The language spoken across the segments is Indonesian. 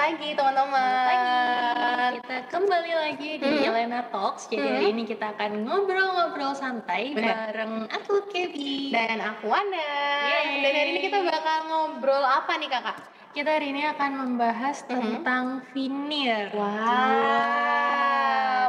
pagi Selamat pagi, teman-teman. kita kembali lagi di Yelena Talks. Jadi hari ini kita akan ngobrol-ngobrol santai Benar. bareng aku Kebi. Dan aku Wanda. Yeay. Dan hari ini kita bakal ngobrol apa nih kakak? Kita hari ini akan membahas tentang vinir. Wow,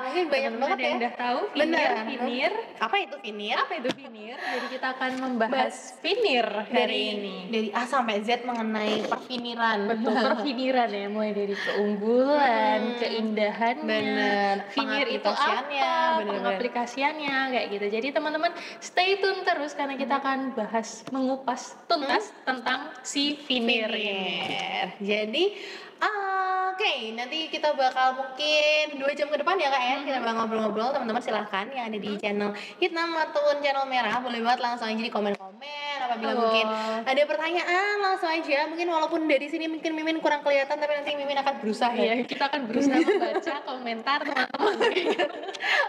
mungkin banyak Teman-teman banget ada yang ya. udah tahu Bener. vinir? Apa itu vinir? Apa itu vinir? Jadi kita akan membahas vinir hari ini. Dari A sampai Z mengenai perfiniran. Betul, perfiniran ya, mulai dari keunggulan, keindahannya, Bener. vinir itu Pengaplikasiannya, apa, bener-bener. pengaplikasiannya, kayak gitu. Jadi teman-teman stay tune terus karena kita akan bahas, mengupas tuntas tentang si vinir ini. Jadi oke, nanti kita bakal mungkin 2 jam ke depan ya kak ya, kita bakal ngobrol-ngobrol. Teman-teman silahkan yang ada di channel hitam ataupun channel merah, boleh banget langsung aja di komen-komen apabila mungkin ada pertanyaan, langsung aja. Mungkin walaupun dari sini mungkin Mimin kurang kelihatan, tapi nanti Mimin akan berusaha ya. Iya, kita akan berusaha membaca komentar teman-teman.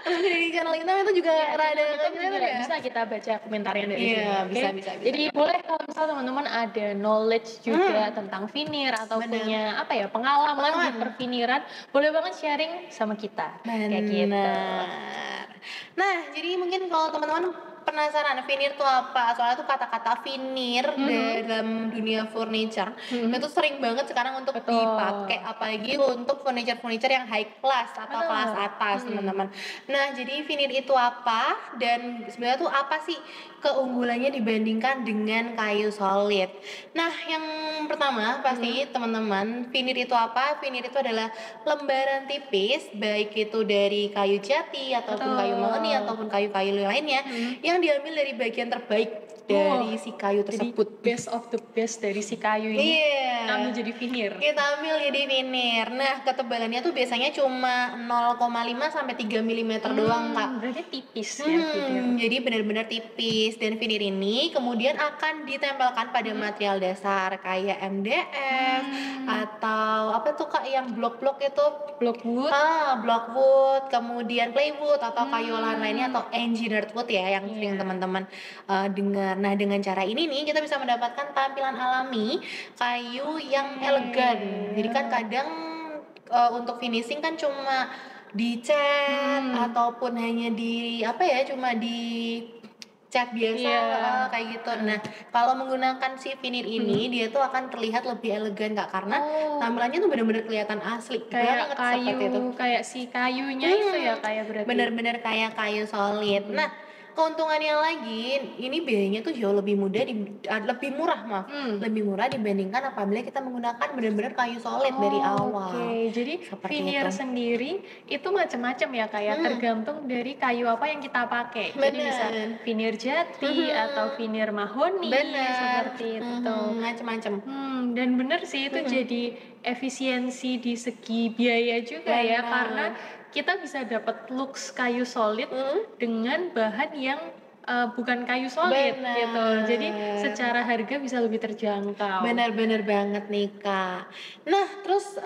Di channel hitam itu juga rada kelihatan ya. Bisa kita baca komentarnya dari Iya, sini. Oke? bisa. Jadi boleh kalau misal teman-teman ada knowledge juga tentang vinir atau Bener. punya apa ya pengalaman di perfiniran, boleh banget sharing sama kita. Kayak gitu. Benar. Nah, jadi mungkin kalau teman-teman penasaran vinir itu apa? Soalnya tuh kata-kata vinir dalam dunia furniture itu sering banget sekarang untuk Betul. dipakai, apalagi untuk furniture yang high class atau Benar. kelas atas, teman-teman. Nah, jadi vinir itu apa? Dan sebenarnya tuh apa sih keunggulannya dibandingkan dengan kayu solid? Nah, yang pertama pasti teman-teman, vinir itu apa? Vinir itu adalah lembaran tipis, baik itu dari kayu jati ataupun Betul. kayu mahoni ataupun kayu-kayu lainnya yang diambil dari bagian terbaik dari si kayu tersebut. Jadi best of the best dari si kayu ini Iya. ambil jadi vinir. Kita ambil jadi vinir. Nah, ketebalannya tuh biasanya cuma 0,5 sampai 3 mm doang, Kak. Berarti tipis ya vinir. Jadi benar-benar tipis, dan vinir ini kemudian akan ditempelkan pada material dasar kayak MDF atau apa tuh Kak yang blok-blok itu? Blockwood. Blockwood, kemudian plywood atau kayu olahan lainnya atau engineered wood ya yang sering teman-teman dengar. Nah, dengan cara ini nih kita bisa mendapatkan tampilan alami kayu yang elegan. Jadi kan kadang untuk finishing kan cuma dicat ataupun hanya di apa ya, cuma di cat biasa kayak gitu. Nah, kalau menggunakan si vinir ini dia tuh akan terlihat lebih elegan Kak, karena tampilannya tuh benar-benar kelihatan asli Kayak banget seperti itu. kayu, kayak si kayunya itu ya kayak berarti. Bener-bener kayak kayu solid. Nah, keuntungannya lagi, ini biayanya tuh jauh lebih lebih murah dibandingkan apabila kita menggunakan benar-benar kayu solid dari awal. Oke, jadi Seperti vinir itu. sendiri itu macam-macam ya kayak tergantung dari kayu apa yang kita pakai. Jadi bisa vinir jati atau vinir mahoni seperti itu. Macam-macam. Dan bener sih itu jadi efisiensi di segi biaya juga ya, karena kita bisa dapat looks kayu solid dengan bahan yang bukan kayu solid gitu. Jadi secara harga bisa lebih terjangkau. Benar-benar banget nih Kak. Nah, terus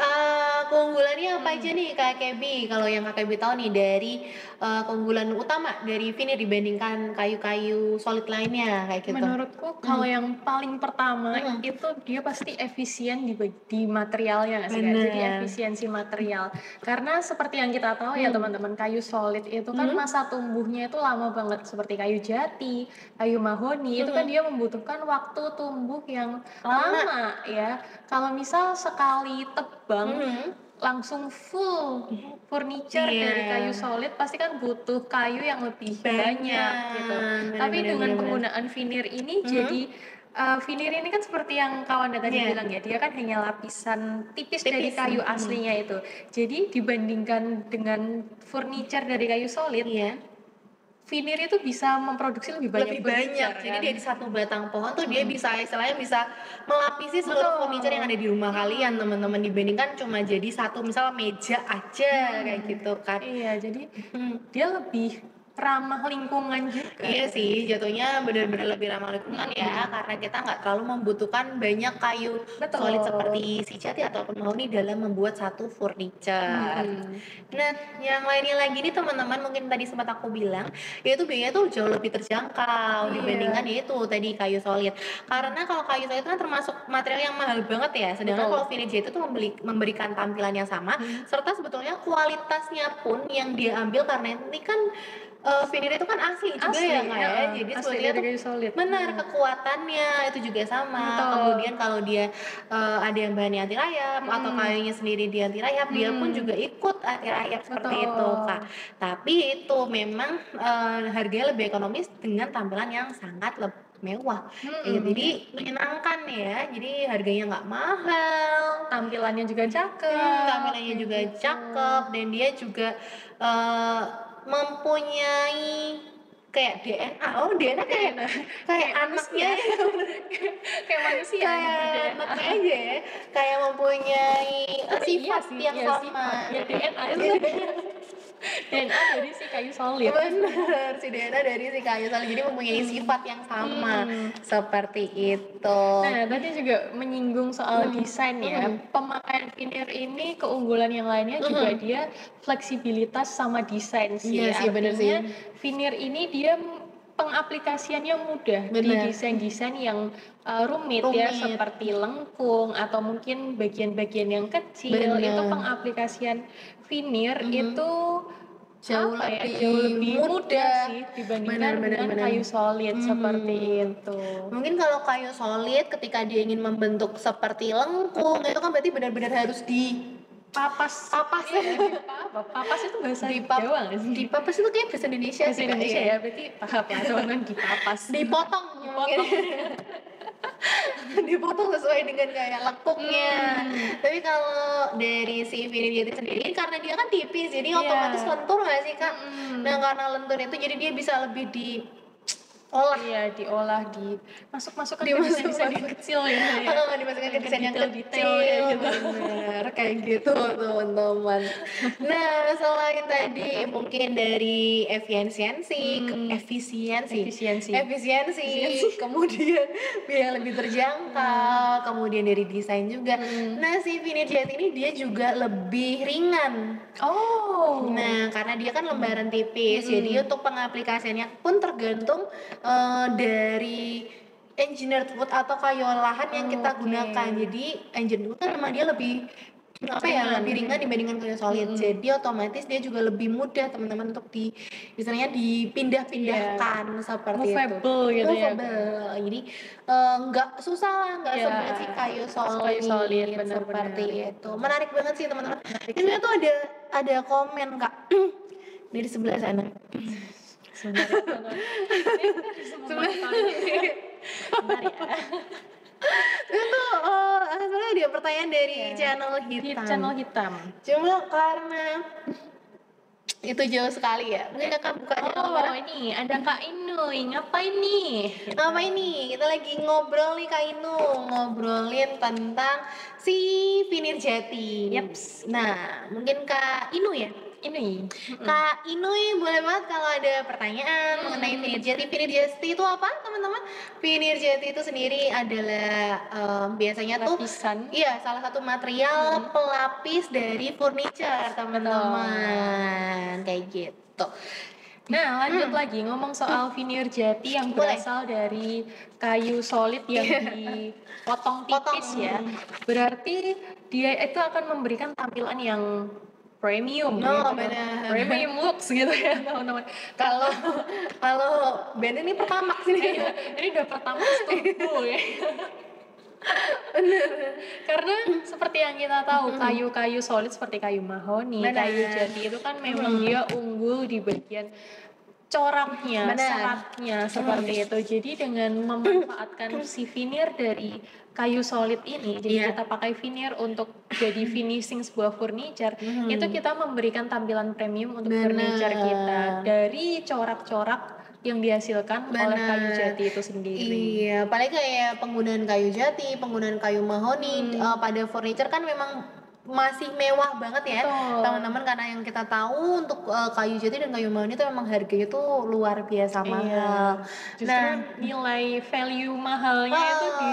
keunggulannya apa aja nih Kak Kebi? Kalau yang Kak Kebi tahu nih dari keunggulan utama dari vinir dibandingkan kayu-kayu solid lainnya kayak gitu. Menurutku kalau yang paling pertama itu dia pasti efisien di materialnya nggak sih Kak? Jadi efisiensi material. Karena seperti yang kita tahu ya teman-teman, kayu solid itu kan masa tumbuhnya itu lama banget, seperti kayu jati, kayu mahoni itu kan dia membutuhkan waktu tumbuh yang lama ya. Kalau misal sekali tebang langsung full furniture dari kayu solid pasti kan butuh kayu yang lebih banyak gitu. Tapi dengan penggunaan vinir ini jadi vinir ini kan seperti yang kawan tadi bilang ya, dia kan hanya lapisan tipis dari kayu aslinya itu. Jadi dibandingkan dengan furniture dari kayu solid, vinir itu bisa memproduksi lebih banyak. Jadi dari satu batang pohon tuh dia bisa istilahnya bisa melapisi seluruh furniture yang ada di rumah kalian teman-teman, dibandingkan cuma jadi satu misal meja aja kayak gitu kan. Iya, jadi dia lebih ramah lingkungan juga. Iya sih, jatuhnya benar-benar lebih ramah lingkungan ya, karena kita nggak terlalu membutuhkan banyak kayu Betul. solid seperti si jati ataupun mahoni dalam membuat satu furniture. Nah, yang lainnya lagi nih teman-teman, mungkin tadi sempat aku bilang, yaitu biayanya tuh jauh lebih terjangkau dibandingkan yaitu tadi kayu solid. Karena kalau kayu solid kan termasuk material yang mahal banget ya, sedangkan Betul. kalau furniture itu tuh memberikan tampilan yang sama, serta sebetulnya kualitasnya pun yang dia ambil karena ini kan vinyl itu kan asli juga ya Kak ya, jadi asli sebetulnya dari tuh kayu solid. benar kekuatannya itu juga sama. Betul. Kemudian kalau dia ada yang bahannya anti rayap atau kayunya sendiri dia anti rayap, dia pun juga ikut anti rayap seperti itu Kak. Tapi itu memang harganya lebih ekonomis dengan tampilan yang sangat mewah. Jadi menyenangkan ya, jadi harganya nggak mahal, Tampilannya juga cakep. tampilannya juga cakep, dan dia juga mempunyai kayak DNA. Oh, DNA kayak anaknya ya. Kayak manusia Kayak anaknya aja ya. Kayak mempunyai sifat yang sama. Ya DNA itu DNA dari si kayu solid. Bener, si DNA dari si kayu solid, jadi mempunyai sifat yang sama seperti itu. Nah, tadi juga menyinggung soal desain ya. Pemakaian veneer ini keunggulan yang lainnya juga dia fleksibilitas sama desain sih. Iya sih, bener sih. Artinya veneer ini dia pengaplikasiannya mudah di desain-desain yang rumit ya, seperti lengkung atau mungkin bagian-bagian yang kecil. Itu pengaplikasian veneer itu jauh lebih mudah sih dibandingkan dengan kayu solid seperti itu. Mungkin kalau kayu solid ketika dia ingin membentuk seperti lengkung itu kan berarti benar-benar harus papas itu bahasa Jawa nggak sih? Dipapas itu kayak bahasa Indonesia Bahasa Indonesia ya, berarti paham ya teman-teman, dipapas. Dipotong. Dipotong sesuai dengan kayak lekuknya. Tapi kalau dari si veneer jati sendiri karena dia kan tipis, jadi otomatis lentur nggak sih Kak? Nah karena lentur itu jadi dia bisa lebih diolah. Iya, diolah, masuk-masukkan ke desain-desain yang kecil ya. Dimasukkan ke desain yang kecil ya, gitu. Bener, kayak gitu teman-teman. Nah selain tadi mungkin dari efisiensi, kemudian biaya lebih terjangkau, kemudian dari desain juga. Nah si veneer jati ini dia juga lebih ringan. Nah karena dia kan lembaran tipis, jadi untuk pengaplikasiannya pun tergantung dari engineered wood atau kayu olahan yang kita gunakan. Jadi engineered wood kan memang dia lebih lebih ringan dibandingkan kayu solid. Jadi otomatis dia juga lebih mudah teman-teman untuk misalnya dipindah-pindahkan seperti movable itu. Gitu ya. Jadi nggak susah lah, nggak seberat si kayu solid seperti itu. Menarik banget sih teman-teman. Ini tuh ada komen Kak dari sebelah sana. Sebentar ya. Itu sebenarnya ada pertanyaan dari channel hitam. Cuma karena itu jauh sekali ya. Mungkin Kakak buka ini ada Kak Inui. Ngapain nih? Kita lagi ngobrol nih Kak Inu, ngobrolin tentang si veneer jati. Nah, mungkin Kak Inu ya? Kak Inui boleh banget kalau ada pertanyaan mengenai veneer jati. Veneer jati itu apa teman-teman? Veneer jati itu sendiri adalah biasanya lapisan. Salah satu material pelapis dari furniture teman-teman, kayak gitu. Nah lanjut lagi ngomong soal veneer jati yang berasal dari kayu solid yang dipotong tipis ya. Berarti dia itu akan memberikan tampilan yang premium premium looks gitu ya teman-teman. Kalau band ini pertama sih ini udah pertama studio ya. Karena seperti yang kita tahu kayu-kayu solid seperti kayu mahoni, kayu jati itu kan memang dia unggul di bagian coraknya, seratnya seperti itu. Jadi dengan memanfaatkan si veneer dari kayu solid ini, jadi kita pakai veneer untuk jadi finishing sebuah furniture, itu kita memberikan tampilan premium untuk furniture kita dari corak-corak yang dihasilkan oleh kayu jati itu sendiri. Iya, apalagi kayak penggunaan kayu jati, penggunaan kayu mahoni pada furniture kan memang masih mewah banget ya Betul. teman-teman, karena yang kita tahu untuk kayu jati dan kayu mahoni itu memang harganya tuh luar biasa mahal. Justru Nah, nilai value mahalnya itu di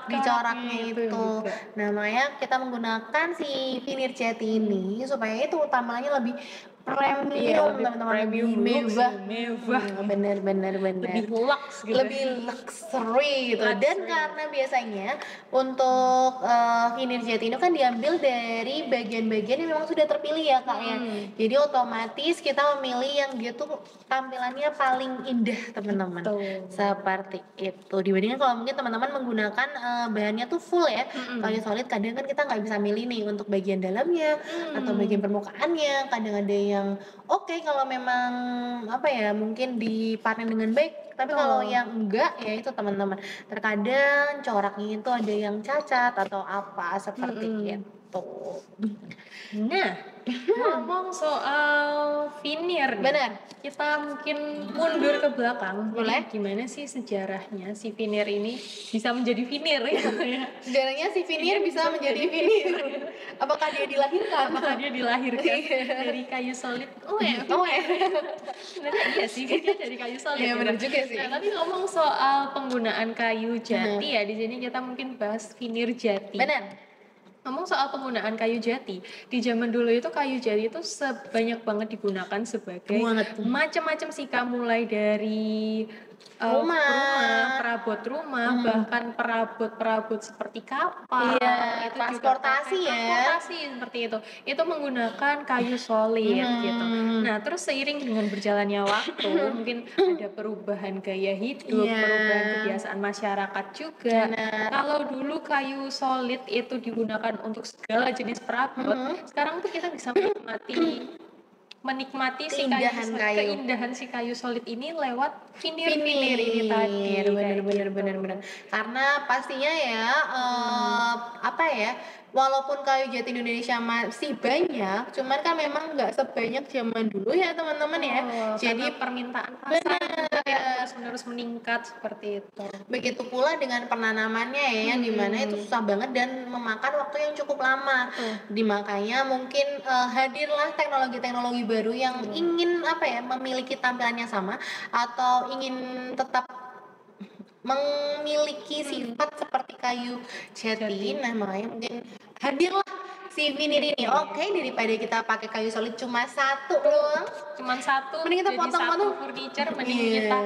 dicoraknya itu. juga. Nah, makanya kita menggunakan si vinir jati ini supaya itu tampilannya lebih premium, lebih teman-teman, premium, lebih looks, mewah. mewah. Bener. Lebih lux gitu. Lebih luxury gitu. Dan karena biasanya untuk vinir jati ini kan diambil dari bagian-bagian yang memang sudah terpilih ya Kak ya. Jadi otomatis kita memilih yang dia tuh tampilannya paling indah teman-teman. Seperti itu. Dibandingkan kalau mungkin teman-teman menggunakan bahannya tuh full ya. Kayu solid kadang kan kita nggak bisa milih nih untuk bagian dalamnya atau bagian permukaannya. Kadang ada yang oke, kalau memang apa ya mungkin dipanen dengan baik, tapi kalau yang enggak ya itu teman-teman terkadang coraknya itu ada yang cacat atau apa seperti itu. Nah, ngomong soal vinir nih. Benar. Kita mungkin mundur ke belakang. Boleh. Gimana sih sejarahnya si vinir ini bisa menjadi vinir ya? Sejarahnya si vinir bisa menjadi vinir. Apakah dia dilahirkan? Dari kayu solid? Sebenarnya iya sih, dia dari kayu solid. Iya benar juga sih. Nah, tapi ngomong soal penggunaan kayu jati ya, di sini kita mungkin bahas vinir jati. Benar. Ngomong soal penggunaan kayu jati, di zaman dulu itu kayu jati itu banyak banget digunakan sebagai macam-macam sih Kak, mulai dari rumah, perabot rumah, bahkan perabot seperti kapal, itu transportasi juga transportasi seperti itu. Itu menggunakan kayu solid gitu. Nah, terus seiring dengan berjalannya waktu, mungkin ada perubahan gaya hidup, perubahan kebiasaan masyarakat juga. Kalau dulu kayu solid itu digunakan untuk segala jenis perabot, sekarang tuh kita bisa menikmati keindahan si kayu solid ini lewat vinir ini tadi. Bener. Karena pastinya ya apa ya, walaupun kayu jati Indonesia masih banyak, cuman kan memang nggak sebanyak zaman dulu ya teman-teman ya. Jadi permintaan pasar terus meningkat seperti itu. Begitu pula dengan penanamannya ya, yang dimana itu susah banget dan memakan waktu yang cukup lama. Makanya mungkin hadirlah teknologi-teknologi baru yang ingin apa ya, memiliki tampilannya sama atau ingin tetap memiliki sifat seperti kayu jati. Nah, makanya mungkin hadirlah si vinir ini. Oke, daripada kita pakai kayu solid cuma satu doang, mending kita potong-potong furniture, mending kita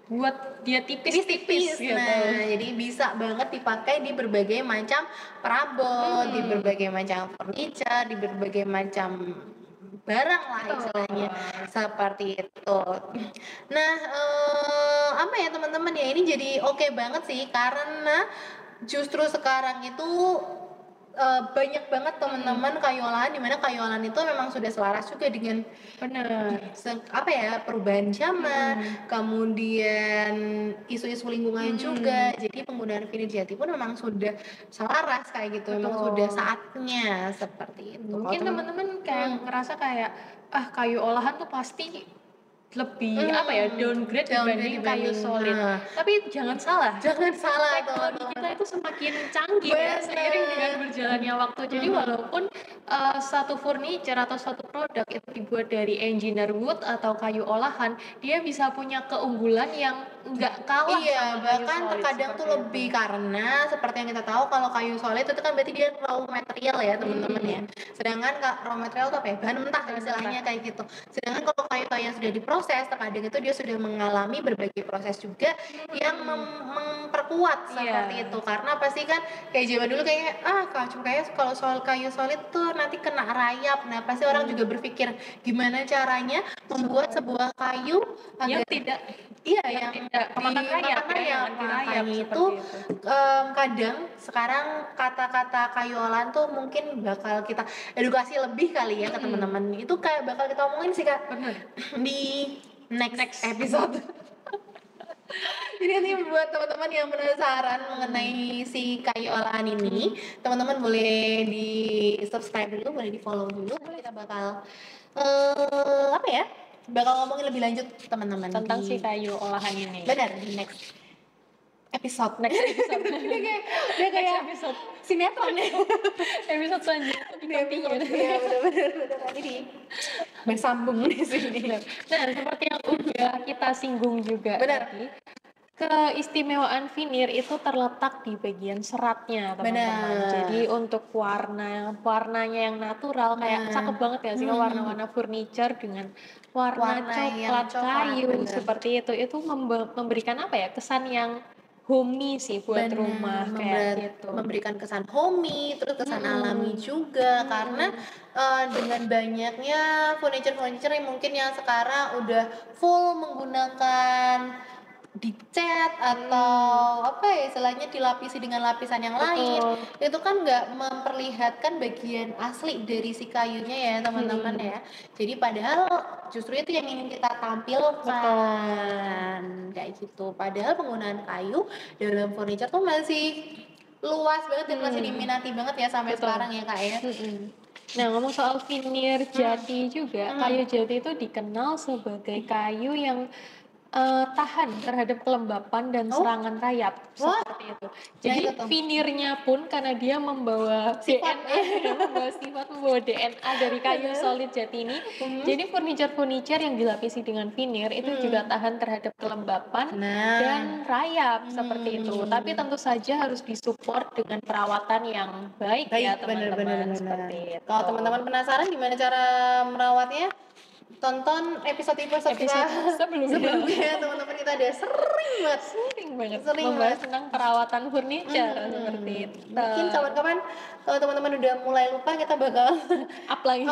buat dia tipis-tipis gitu. Nah, jadi bisa banget dipakai di berbagai macam perabot, di berbagai macam furniture, di berbagai macam barang lah istilahnya, seperti itu. Nah, apa ya teman-teman ya, ini jadi oke banget sih karena justru sekarang itu banyak banget teman-teman kayu olahan, dimana kayu olahan itu memang sudah selaras juga dengan apa ya, perubahan zaman, kemudian isu-isu lingkungan juga. Jadi penggunaan vinir jati pun memang sudah selaras kayak gitu, memang sudah saatnya seperti itu. Mungkin teman-teman kayak ngerasa kayak kayu olahan tuh pasti lebih apa ya, downgrade dibanding kayu solid. Tapi jangan salah, teknologi kita itu semakin canggih ya, seiring dengan berjalannya waktu. Jadi walaupun satu furniture atau satu produk itu dibuat dari engineer wood atau kayu olahan, dia bisa punya keunggulan yang nggak kalah sama bahkan terkadang tuh lebih, karena seperti yang kita tahu kalau kayu solid itu kan berarti dia raw material ya teman-teman ya. Sedangkan raw material itu apa ya, bahan mentah istilahnya kayak gitu. Sedangkan kalau kayu yang sudah diproses, terkadang itu dia sudah mengalami berbagai proses juga yang memperkuat seperti itu. Karena pasti kan kayak zaman dulu kayak kalau soal kayu solid tuh nanti kena rayap. Nah, pasti orang juga berpikir gimana caranya membuat sebuah kayu yang tidak kemakan rayap itu. Kadang sekarang kata-kata kayu olahan tuh mungkin bakal kita edukasi lebih kali ya ke teman-teman. Itu kayak bakal kita omongin sih Kak di next episode. Jadi nanti buat teman-teman yang penasaran mengenai si kayu olahan ini, teman-teman boleh di subscribe dulu, boleh di follow dulu. Kita bakal bakal ngomongin lebih lanjut teman-teman tentang si kayu olahan ini. Benar, di next episode. Next episode. Dia kayak Next episode. sinetron ya. Episode selanjutnya di Iya bener nanti di bersambung di sini. Nah, seperti yang udah kita singgung juga Benar. tadi, keistimewaan vinir itu terletak di bagian seratnya, teman-teman. Benar. Jadi untuk warnanya yang natural, kayak cakep banget ya sih warna-warna furniture dengan warna yang coklat coklat, kayu benar. seperti itu. Itu memberikan apa ya, kesan yang homey sih buat rumah kayak gitu. Memberikan kesan homey, terus kesan alami juga karena dengan banyaknya furniture yang mungkin yang sekarang udah full menggunakan dicat atau apa ya istilahnya dilapisi dengan lapisan yang lain, itu kan nggak memperlihatkan bagian asli dari si kayunya ya teman-teman ya. Jadi padahal justru itu yang ingin kita tampilkan kayak gitu. Padahal penggunaan kayu dalam furniture tuh masih luas banget dan masih diminati banget ya sampai sekarang ya kak ya. Nah, ngomong soal vinir jati juga, kayu jati itu dikenal sebagai kayu yang tahan terhadap kelembapan dan serangan rayap seperti itu. Jadi vinirnya pun karena dia membawa DNA, membawa DNA dari kayu solid jati ini. Jadi furniture yang dilapisi dengan vinir itu juga tahan terhadap kelembapan dan rayap seperti itu. Tapi tentu saja harus disupport dengan perawatan yang baik ya teman-teman. Seperti itu. Kalau teman-teman penasaran gimana cara merawatnya? Tonton episode sebelumnya teman-teman, kita ada sering banget membahas tentang perawatan furniture seperti itu. Mungkin kapan-kapan kalau teman-teman udah mulai lupa kita bakal up lagi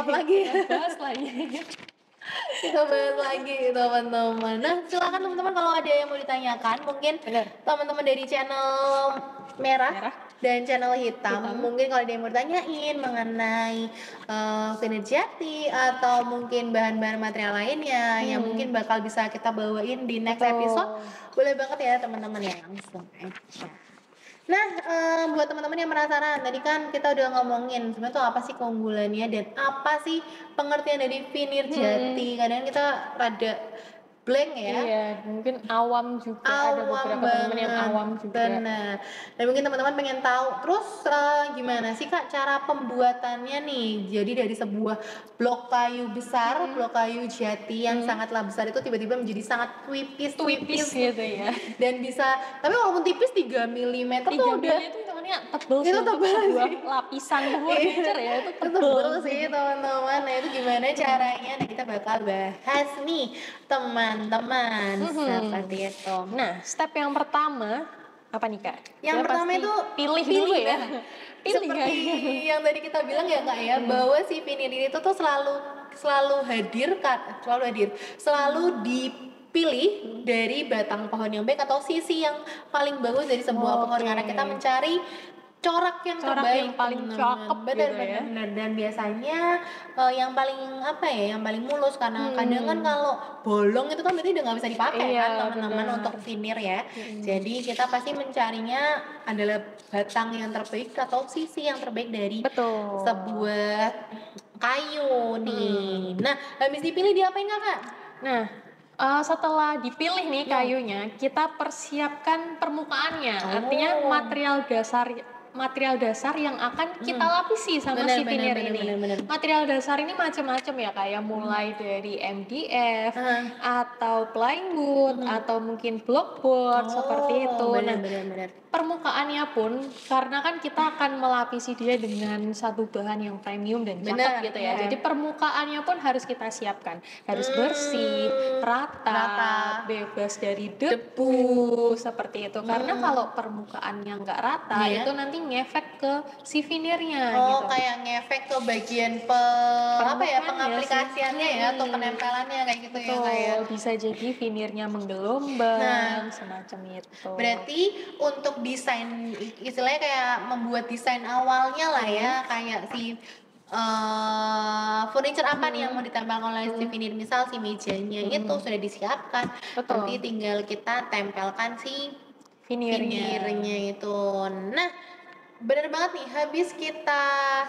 bahas lagi kita bahas lagi teman-teman. Nah silakan teman-teman kalau ada yang mau ditanyakan mungkin teman-teman dari channel merah dan channel hitam. Mungkin kalau ada yang mau ditanyain mengenai vinir jati atau mungkin bahan-bahan material lainnya yang mungkin bakal bisa kita bawain di next episode, boleh banget ya teman-teman ya, langsung aja. Nah, buat teman-teman yang penasaran, tadi kan kita udah ngomongin sebenarnya tuh apa sih keunggulannya dan apa sih pengertian dari vinir jati. Kadang kita rada blank ya. Iya, mungkin awam juga, ada beberapa teman yang awam juga. Benar. Dan mungkin teman-teman pengen tahu, terus gimana sih kak cara pembuatannya nih? Jadi dari sebuah blok kayu besar, blok kayu jati yang sangatlah besar itu tiba-tiba menjadi sangat tipis gitu ya. Dan bisa, tapi walaupun tipis 3 mm tuh udah itu temannya tebel sih. Itu tebel sebuah sih. lapisan furniture ya, itu tebel sih teman-teman. Nah itu gimana caranya? Nah kita bakal bahas nih teman-teman seperti itu. Nah, step yang pertama apa nih kak? Yang pertama itu pilih dulu ya. Seperti yang tadi kita bilang ya kak ya, bahwa si vinir itu tuh selalu dipilih dari batang pohon yang baik atau sisi yang paling bagus dari sebuah pohon karena kita mencari corak yang terbaik, yang paling cakep benar. Dan biasanya yang paling yang paling mulus karena kadang kan kalau bolong itu kan berarti udah nggak bisa dipakai kan teman-teman untuk vinir ya. Jadi kita pasti mencarinya adalah batang yang terbaik atau sisi yang terbaik dari sebuah kayu nih. Nah habis dipilih diapain kak? Nah setelah dipilih nih kayunya, kita persiapkan permukaannya, artinya material dasar yang akan kita lapisi sama si vinir ini. Material dasar ini macam-macam ya, kayak mulai dari MDF atau plywood atau mungkin blockboard seperti itu. Permukaannya pun karena kan kita akan melapisi dia dengan satu bahan yang premium dan cakep gitu ya. Jadi permukaannya pun harus kita siapkan, harus bersih, rata, bebas dari debu seperti itu. Karena kalau permukaannya nggak rata itu nanti ngefek ke si vinirnya gitu. Kayak ngefek ke bagian pengaplikasiannya ya atau penempelannya kayak gitu ya kayak. Bisa jadi vinirnya menggelombang semacam itu. Berarti untuk desain istilahnya kayak membuat desain awalnya lah ya kayak si furniture apa nih yang mau ditempelkan oleh si vinir, misal si mejanya itu sudah disiapkan, nanti tinggal kita tempelkan si vinirnya itu. Nah bener banget nih, habis kita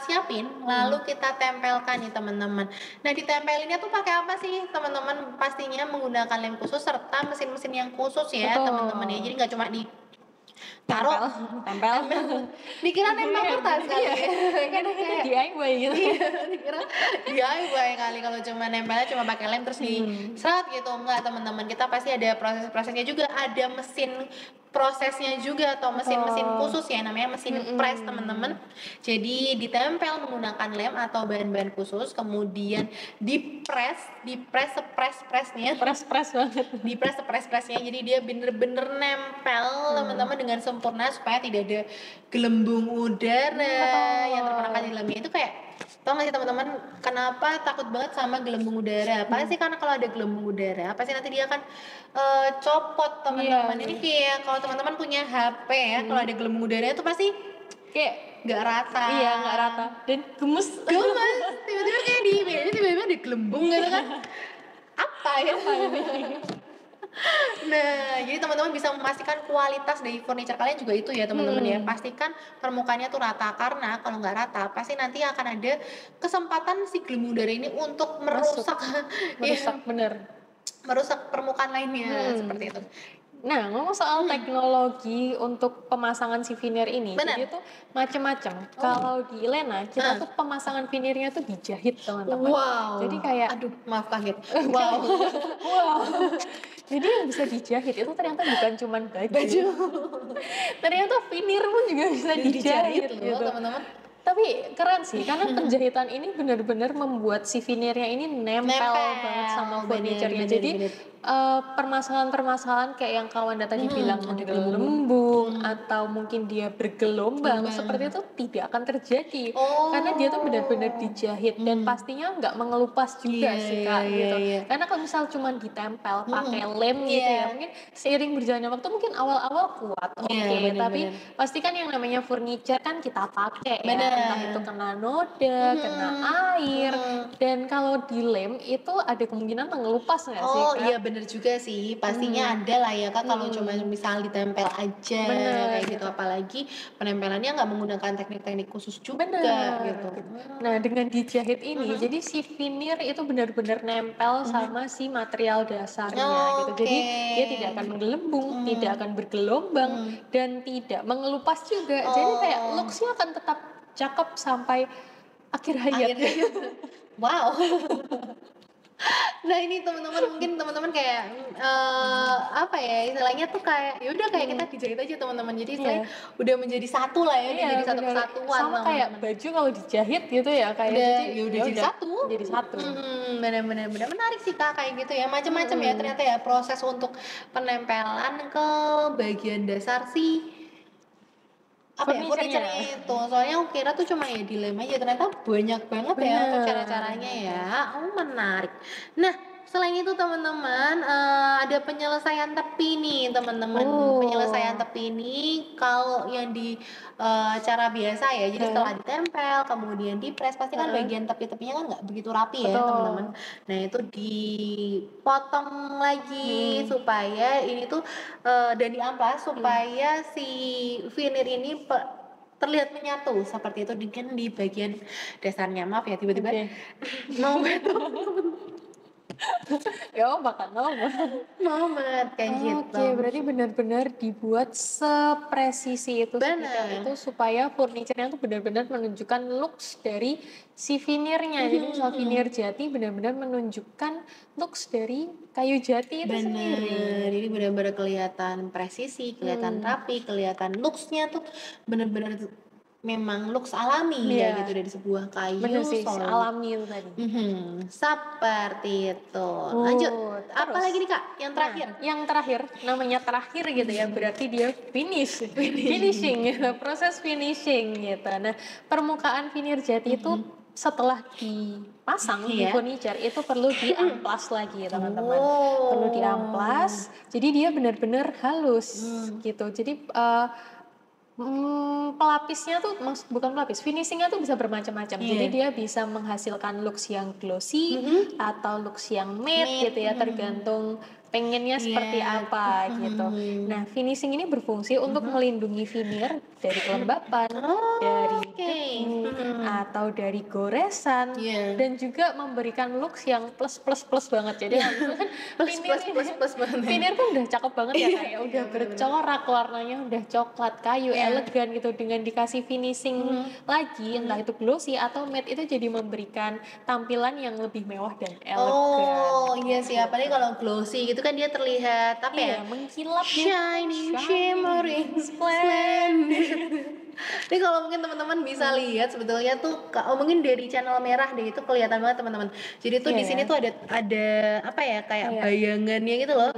siapin lalu kita tempelkan nih teman-teman. Nah ditempelinnya tuh pakai apa sih teman-teman? Pastinya menggunakan lem khusus serta mesin-mesin yang khusus ya teman-teman ya. Jadi nggak cuma taruh tempel. dikira nempel kertas kali ya. Kan kayak DIY gitu. dikira DIY kali kalau cuma nempelnya cuma pakai lem terus di serat gitu. Enggak, teman-teman, kita pasti ada proses-prosesnya juga, ada mesin prosesnya juga atau mesin-mesin khusus ya, namanya mesin press teman-teman. Jadi ditempel menggunakan lem atau bahan-bahan khusus, kemudian dipres sepres-presnya, Press banget. dipres sepres-presnya, jadi dia bener-bener nempel teman-teman dengan sempurna supaya tidak ada gelembung udara yang terperangkap di dalamnya. Itu kayak, tau gak sih teman-teman kenapa takut banget sama gelembung udara? Pasti karena kalau ada gelembung udara pasti nanti dia akan copot teman-teman. Ini kayak kalau teman-teman punya HP ya, kalau ada gelembung udara itu pasti Kayak nggak rata. Iya, nggak rata dan gemes. Tiba-tiba kayak di meja tiba-tiba ada gelembung gitu kan. Apa ini? Nah, jadi teman-teman bisa memastikan kualitas dari furniture kalian juga itu ya teman-teman ya. Pastikan permukaannya tuh rata, karena kalau nggak rata pasti nanti akan ada kesempatan si gelembung udara ini untuk merusak Bener. merusak permukaan lainnya seperti itu. Nah, ngomong soal teknologi untuk pemasangan si veneer ini, jadi itu macam-macam. Kalau di Elena, kita tuh pemasangan veneernya tuh dijahit, teman-teman. Wow. Jadi kayak, aduh, maaf kaget. Wow. Jadi yang bisa dijahit itu ternyata bukan cuma baju. Ternyata veneer pun juga bisa dijahit loh, gitu. teman-teman. Tapi keren sih, karena penjahitan ini benar-benar membuat si veneernya ini nempel banget sama furniture-nya. Jadi permasalahan-permasalahan kayak yang kawan tadi bilang menggelembung atau mungkin dia bergelombang seperti itu tidak akan terjadi karena dia tuh benar-benar dijahit dan pastinya nggak mengelupas juga sih Kak gitu. Karena kalau misal cuma ditempel pakai lem gitu ya, mungkin seiring berjalannya waktu mungkin awal-awal kuat, tapi pastikan yang namanya furniture kan kita pakai ya, entah itu kena noda, kena air, dan kalau dilem itu ada kemungkinan mengelupas nggak sih Kak? Iya bener juga sih, pastinya ada lah ya Kak, kalau cuma misal ditempel aja kayak gitu, apalagi penempelannya nggak menggunakan teknik-teknik khusus juga gitu. Nah, dengan dijahit ini, jadi si veneer itu benar-benar nempel sama si material dasarnya gitu. Jadi dia tidak akan menggelembung, tidak akan bergelombang, dan tidak mengelupas juga. Jadi kayak looks-nya akan tetap cakep sampai akhir hayat. Wow. Nah ini teman-teman, mungkin teman-teman kayak apa ya istilahnya tuh kayak ya udah kayak kita dijahit aja teman-teman, jadi istilahnya udah menjadi satu lah ya, udah jadi satu kesatuan sama kayak baju kalau dijahit gitu ya kayak udah jadi satu. Benar-benar menarik sih Kak kayak gitu ya, macam-macam ya ternyata ya proses untuk penempelan ke bagian dasar si furniture itu. Soalnya aku kira tuh cuma ya dilem aja, ternyata banyak banget ya untuk cara-caranya ya. Menarik. Nah, selain itu teman-teman ada penyelesaian tepi nih teman-teman. Penyelesaian tepi ini kalau yang di cara biasa ya, jadi setelah ditempel kemudian dipres pasti kan bagian tepi-tepinya kan nggak begitu rapi ya teman-teman. Nah itu dipotong lagi supaya ini tuh dan diamplas supaya si veneer ini terlihat menyatu seperti itu dengan di bagian dasarnya. Maaf ya tiba-tiba mau ya bakal banget kayak gitu. Oke, berarti benar-benar dibuat sepresisi itu itu supaya furniture-nya tuh benar-benar menunjukkan looks dari si veneer-nya. Jadi misal veneer jati benar-benar menunjukkan looks dari kayu jati itu sendiri. Jadi benar-benar kelihatan presisi, kelihatan rapi, kelihatan looks-nya tuh benar-benar memang looks alami ya gitu dari sebuah kayu solid. Alami itu tadi. Seperti itu. Lanjut. Apa lagi nih Kak? Yang terakhir? Yang terakhir, namanya terakhir gitu ya, berarti dia finishing gitu, proses finishing gitu. Nah, permukaan veneer jati itu setelah dipasang di furniture itu perlu diamplas lagi teman-teman. Perlu diamplas. Jadi dia benar-benar halus gitu. Jadi pelapisnya tuh bukan pelapis, finishingnya tuh bisa bermacam-macam. Jadi dia bisa menghasilkan looks yang glossy atau looks yang matte gitu ya, tergantung pengennya seperti apa gitu. Nah, finishing ini berfungsi untuk melindungi veneer dari kelembapan, dari debu, atau dari goresan, dan juga memberikan looks yang plus banget. Jadi veneer kan udah cakep banget ya, kayak udah bercorak, warnanya udah coklat, kayu, elegan gitu. Dengan dikasih finishing lagi, entah itu glossy atau matte, itu jadi memberikan tampilan yang lebih mewah dan elegan. Oh iya sih, apalagi kalau glossy gitu kan dia terlihat apa ya? Mengkilap, Shining, shimmering, splendid. Ini kalau mungkin teman-teman bisa lihat sebetulnya tuh mungkin dari channel merah deh itu kelihatan banget teman-teman. Jadi tuh di sini tuh ada apa ya kayak bayangannya gitu loh.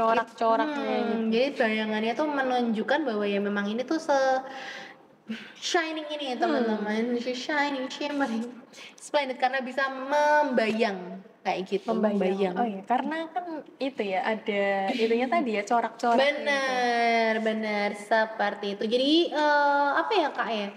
Corak-coraknya gitu. Jadi bayangannya tuh menunjukkan bahwa ya memang ini tuh shining ini ya teman-teman, shining, shimmering, splendid karena bisa membayang kayak gitu. Membayang. Oh ya, karena kan itu ya ada itunya tadi ya corak-corak. Bener seperti itu. Jadi apa ya kak ya?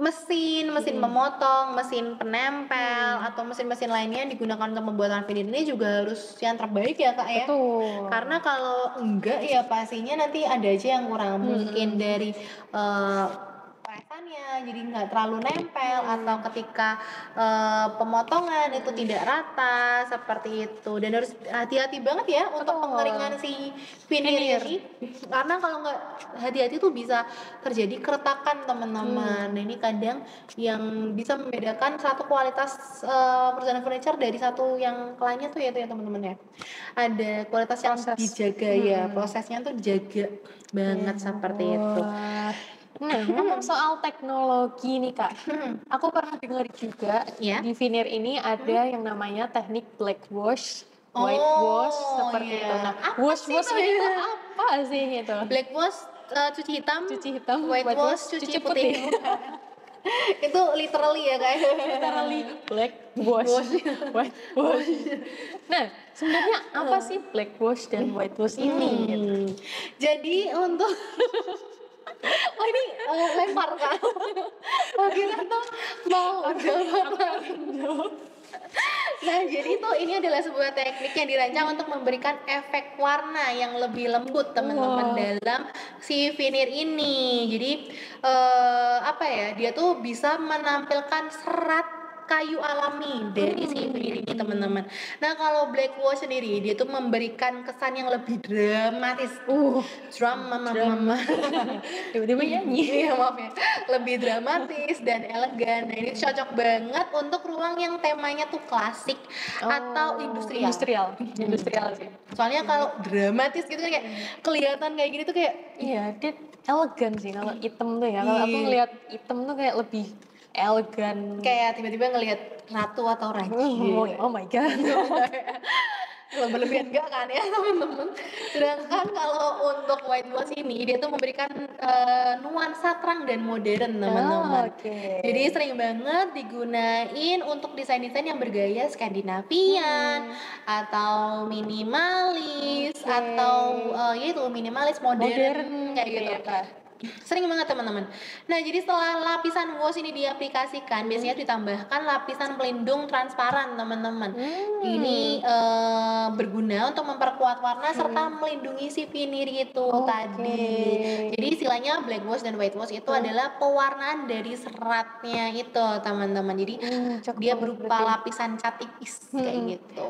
Mesin memotong, mesin penempel atau mesin-mesin lainnya yang digunakan untuk pembuatan veneer ini juga harus yang terbaik ya kak ya. Betul. Karena kalau enggak ya pastinya nanti ada aja yang kurang mungkin dari perasaannya jadi nggak terlalu nempel atau ketika pemotongan itu tidak rata seperti itu dan harus hati-hati banget ya untuk pengeringan si veneer ini karena kalau nggak hati-hati tuh bisa terjadi keretakan teman-teman. Nah ini kadang yang bisa membedakan satu kualitas perusahaan furniture dari satu yang lainnya tuh ya itu ya teman-teman ya ada kualitas yang dijaga ya prosesnya tuh dijaga banget seperti itu. Nah, ngomong soal teknologi nih kak, aku pernah dengar juga di veneer ini ada yang namanya teknik black wash, white wash seperti itu. Nah, wash ini tuh apa sih itu? Black wash cuci hitam, white wash cuci putih. Itu literally ya kayak literally black wash, white wash. Nah, sebenarnya apa sih black wash dan white wash ini? Gitu? Jadi untuk oh ini lempar kan? Kira tuh mau Nah jadi tuh ini adalah sebuah teknik yang dirancang untuk memberikan efek warna yang lebih lembut teman-teman dalam si veneer ini. Jadi apa ya dia tuh bisa menampilkan serat kayu alami dari si veneer ini teman-teman. Nah kalau black wash sendiri dia tuh memberikan kesan yang lebih dramatis. Drama. Tiba-tiba nyanyi. Iya maaf ya. Lebih dramatis dan elegan. Nah ini cocok banget untuk ruang yang temanya tuh klasik atau industrial sih. Soalnya kalau dramatis gitu kayak kelihatan kayak gini tuh kayak iya dia elegan sih kalau hitam tuh ya. Kalau aku ngeliat hitam tuh kayak lebih elegan kayak tiba-tiba ngelihat ratu atau raja. Oh my god. Kalau berlebihan enggak kan ya teman-teman. Sedangkan kalau untuk white wash ini dia tuh memberikan nuansa terang dan modern teman-teman. Jadi sering banget digunain untuk desain-desain yang bergaya Skandinavian atau minimalis atau yaitu minimalis modern kayak gitu. Sering banget teman-teman. Nah jadi setelah lapisan wash ini diaplikasikan biasanya ditambahkan lapisan pelindung transparan teman-teman. Ini berguna untuk memperkuat warna serta melindungi si veneer itu tadi. Jadi istilahnya black wash dan white wash itu adalah pewarnaan dari seratnya itu teman-teman. Jadi dia berupa lapisan cat tipis kayak gitu.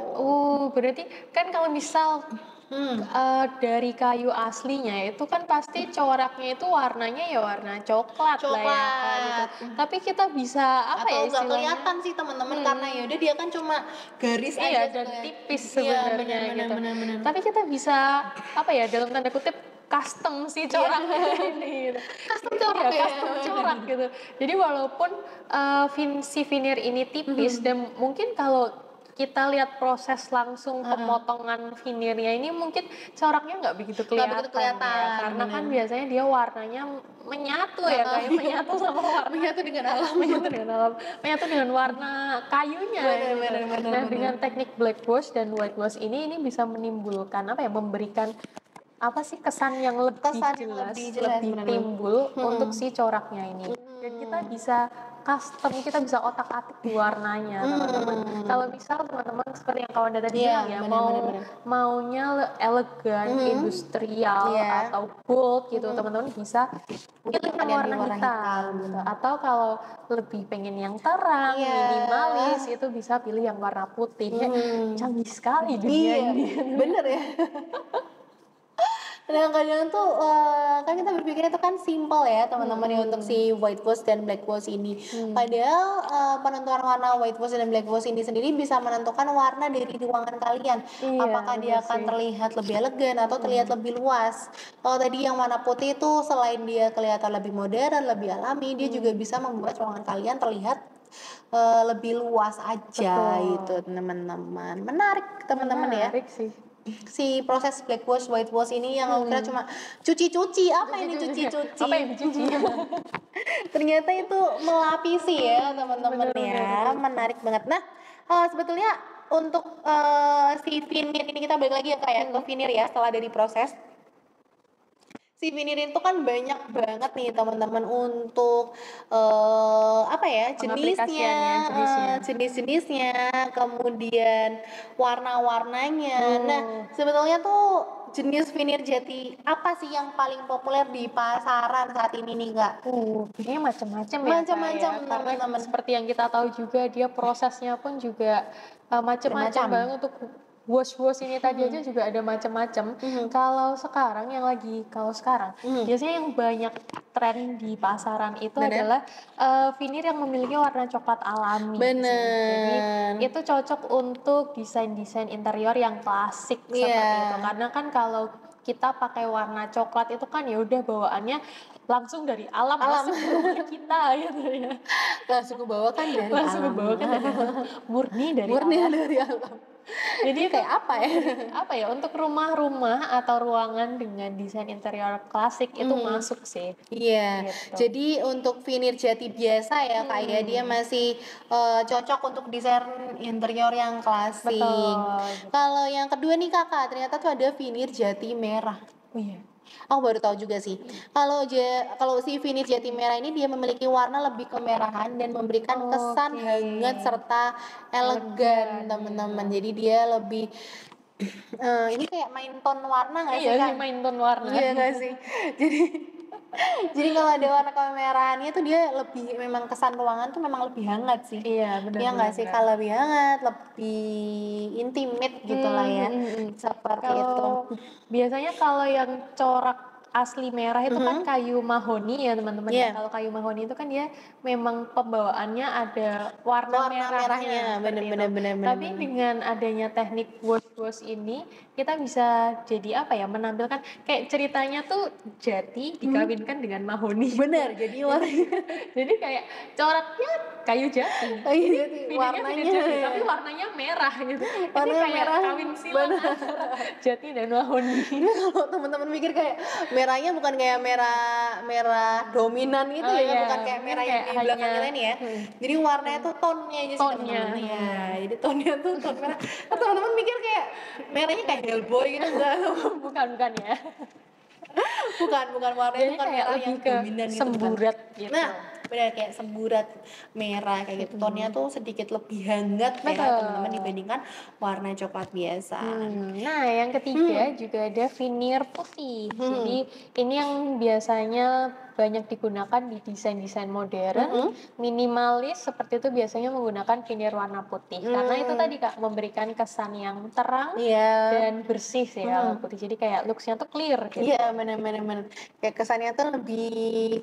Berarti kan kalau misal dari kayu aslinya itu kan pasti coraknya itu warnanya ya warna coklat lah ya gitu. Tapi kita bisa apa atau ya nggak kelihatan sih teman-teman karena ya udah dia kan cuma garis aja dan tipis sebenarnya gitu. Tapi kita bisa apa ya dalam tanda kutip custom si corak ini gitu. Custom corak gitu. Jadi walaupun si veneer ini tipis dan mungkin kalau kita lihat proses langsung pemotongan veneernya ini mungkin coraknya nggak begitu kelihatan ya, karena kan biasanya dia warnanya menyatu ya kayak menyatu sama warna menyatu dengan warna kayunya nah dengan teknik black wash dan white wash ini bisa menimbulkan apa ya memberikan apa sih kesan yang lebih jelas lebih timbul untuk si coraknya ini. Dan kita bisa custom, kita bisa otak-atik di warnanya teman-teman. Kalau misal teman-teman seperti yang kawan tadi bilang ya, maunya elegan, industrial atau bold gitu, teman-teman bisa pilih yang warna hitam gitu. Atau kalau lebih pengen yang terang, minimalis, itu bisa pilih yang warna putih. Canggih sekali dunia ini. Bener ya. Kadang-kadang tuh kan kita berpikir itu kan simple ya teman-teman ya untuk si white walls dan black walls ini. Padahal penentuan warna white walls dan black walls ini sendiri bisa menentukan warna dari ruangan kalian. Apakah dia akan terlihat lebih elegan atau terlihat lebih luas. Kalau tadi yang warna putih itu selain dia kelihatan lebih modern, lebih alami, dia juga bisa membuat ruangan kalian terlihat lebih luas aja gitu teman-teman. Menarik teman-teman ya. Menarik sih. Si proses black wash, white wash ini yang aku kira cuma cuci-cuci. Apa ini cuci-cuci? Apa yang dicuci? Ternyata itu melapisi ya teman-teman ya. Menarik banget. Nah, sebetulnya untuk si veneer ini kita balik lagi ya kayak ke veneer ya setelah dari proses. Si veneer itu kan banyak banget nih teman-teman untuk apa ya jenis-jenisnya, kemudian warna-warnanya. Nah sebetulnya tuh jenis veneer jati apa sih yang paling populer di pasaran saat ini nih Kak? Ini macam-macam ya. Macam-macam teman-teman. Seperti yang kita tahu juga dia prosesnya pun juga macam-macam banget untuk wash ini tadi aja juga ada macam-macam. Kalau sekarang biasanya yang banyak tren di pasaran itu adalah veneer yang memiliki warna coklat alami. Jadi itu cocok untuk desain-desain interior yang klasik seperti itu. Karena kan kalau kita pakai warna coklat itu kan ya udah bawaannya langsung dari alam masuk ke rumah kita gitu ya. Langsung kebawakan dari alam. Murni dari alam. Jadi kayak apa ya untuk rumah-rumah atau ruangan dengan desain interior klasik itu masuk sih. Iya. Gitu. Jadi untuk veneer jati biasa ya Kak ya dia masih cocok untuk desain interior yang klasik. Betul. Kalau yang kedua nih Kakak ternyata tuh ada veneer jati merah. Aku baru tahu juga sih. Kalau si veneer jati merah ini dia memiliki warna lebih kemerahan dan memberikan kesan hangat serta elegan teman-teman. Jadi dia lebih ini kayak main tone warna nggak sih Kak? Iya main tone warna. Iya nggak sih. Jadi kalau ada warna kemerahannya tuh dia lebih memang kesan ruangan tuh memang lebih hangat sih. Iya benar. Iya nggak sih kalau lebih hangat, lebih intimate gitu lah ya. Seperti itu. Biasanya kalau yang corak asli merah itu kan kayu mahoni ya teman-teman. Kalau kayu mahoni itu kan dia memang pembawaannya ada warna merahnya. Benar. Tapi dengan adanya teknik wash ini kita bisa jadi apa ya menampilkan kayak ceritanya tuh jati dikawinkan dengan mahoni. Benar. Jadi warnanya jadi kayak coraknya kayu jati. Warnanya jati, tapi warnanya merah gitu. Ini kayak merah. Kawin silang jati dan mahoni. Kalau teman-teman mikir kayak merahnya bukan kayak merah dominan gitu bukan kayak merah yang di belakangnya lain ya. Jadi warnanya tuh tonnya aja sih teman-teman. Ya, jadi tonnya tuh ton merah. Teman-teman mikir kayak merahnya kayak Hellboy gitu enggak? bukan ya. bukan warnanya bukan merah yang dominan gitu. Semburat gitu. Nah, benar kayak semburat merah kayak gitu. Tonnya tuh sedikit lebih hangat ya teman-teman dibandingkan warna coklat biasa. Nah, yang ketiga juga ada veneer putih. Jadi ini yang biasanya banyak digunakan di desain-desain modern, minimalis seperti itu biasanya menggunakan veneer warna putih. Karena itu tadi Kak memberikan kesan yang terang dan bersih sih kalau putih. Jadi kayak looks-nya tuh clear gitu. Iya, benar. Kayak kesannya tuh lebih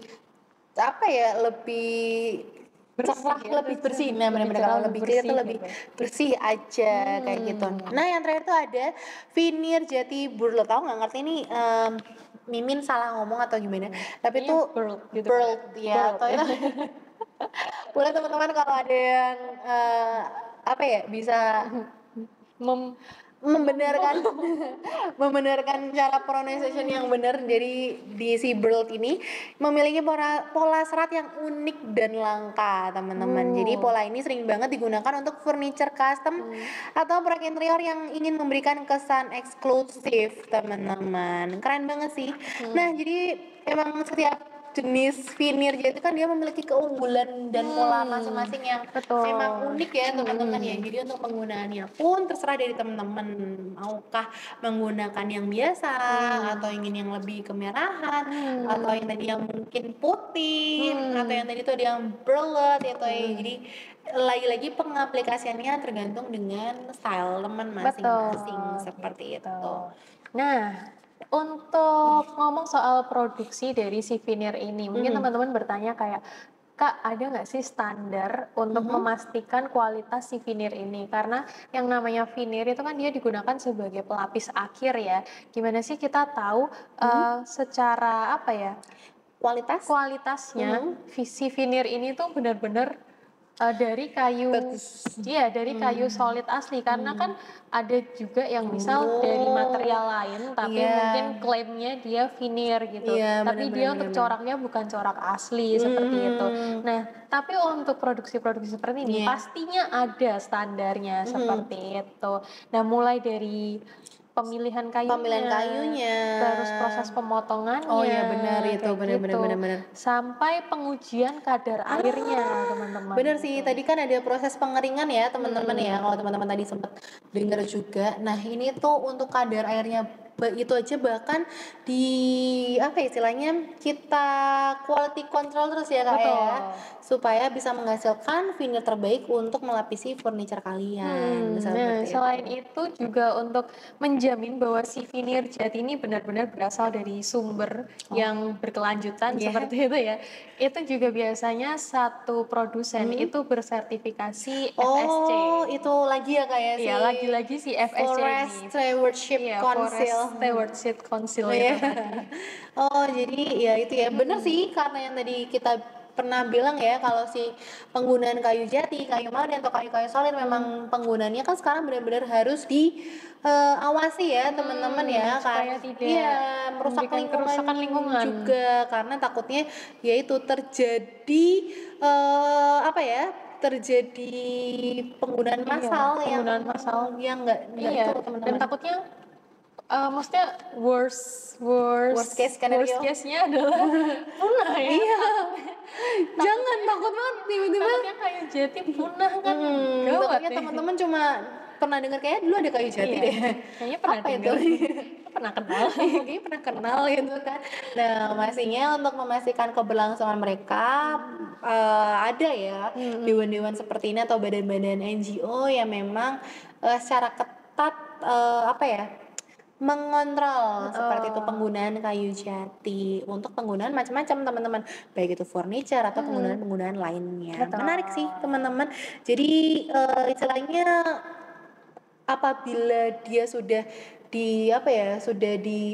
apa ya, lebih cerah, lebih bersih. Nah, benar-benar kalau lebih clear tuh lebih bersih aja kayak gitu. Nah, yang terakhir tuh ada veneer jati burl. Tahu nggak ngerti ini Mimin salah ngomong atau gimana? Tapi itu burl ya atau itu. Boleh teman-teman kalau ada yang apa ya bisa membenarkan cara pronunciation yang benar. Jadi di si burl ini memiliki pola serat yang unik dan langka teman-teman. Jadi pola ini sering banget digunakan untuk furniture custom atau proyek interior yang ingin memberikan kesan eksklusif teman-teman. Keren banget sih. Nah jadi emang setiap jenis veneer jati kan dia memiliki keunggulan dan pola masing-masing yang Betul. memang unik ya teman-teman ya. Jadi untuk penggunaannya pun terserah dari teman-teman, maukah menggunakan yang biasa atau ingin yang lebih kemerahan atau yang tadi yang mungkin putih atau yang tadi tuh ada yang berlet atau jadi lagi-lagi pengaplikasiannya tergantung dengan style teman masing-masing seperti itu. Nah, untuk ngomong soal produksi dari si veneer ini, mungkin teman-teman bertanya kayak, Kak, ada nggak sih standar untuk memastikan kualitas si veneer ini? Karena yang namanya veneer itu kan dia digunakan sebagai pelapis akhir ya. Gimana sih kita tahu secara apa ya? Kualitasnya si veneer ini tuh benar-benar dari kayu, iya dari kayu solid asli. Karena kan ada juga yang misal dari material lain, tapi mungkin klaimnya dia veneer gitu. Tapi dia untuk coraknya bukan corak asli seperti itu. Nah, tapi untuk produksi-produksi seperti ini pastinya ada standarnya seperti itu. Nah, mulai dari pemilihan kayunya, terus proses pemotongannya, Oh iya benar itu, benar. sampai pengujian kadar airnya teman-teman. Benar sih, tadi kan ada proses pengeringan ya teman-teman ya, kalau teman-teman tadi sempat dengar juga. Nah ini tuh untuk kadar airnya itu aja bahkan di apa ya, istilahnya kita quality control terus ya kak ya, supaya bisa menghasilkan veneer terbaik untuk melapisi furniture kalian. Nah, selain itu juga untuk menjamin bahwa si veneer jati ini benar-benar berasal dari sumber yang berkelanjutan seperti itu ya. Itu juga biasanya satu produsen itu bersertifikasi FSC. Oh, itu lagi ya kak ya sih. Iya, lagi-lagi si FSC Forest ini. Stewardship Council. Forest Stewardship Council ya. itu tadi. Oh, jadi ya itu ya. Benar sih karena yang tadi kita pernah bilang ya kalau si penggunaan kayu jati, kayu maden atau kayu-kayu solid memang penggunaannya kan sekarang benar-benar harus diawasi ya teman-teman ya, supaya tidak merusak kerusakan lingkungan juga karena takutnya yaitu terjadi terjadi penggunaan massal yang enggak itu teman-teman. Dan takutnya maksudnya worst case-nya adalah punah ya. Iya. Jangan takut banget tiba-tiba. Takutnya kayu jati punah kan. Takutnya teman-teman cuma pernah dengar kayak dulu ada kayu jati deh. Kayaknya pernah dengar. Pernah kenal. Kayaknya pernah kenal gitu kan. Nah, pastinya untuk memastikan keberlangsungan mereka ada ya dewan-dewan seperti ini atau badan-badan NGO yang memang secara ketat mengontrol seperti itu penggunaan kayu jati untuk penggunaan macam-macam teman-teman, baik itu furniture atau penggunaan lainnya. Menarik sih teman-teman. Jadi istilahnya apabila dia sudah di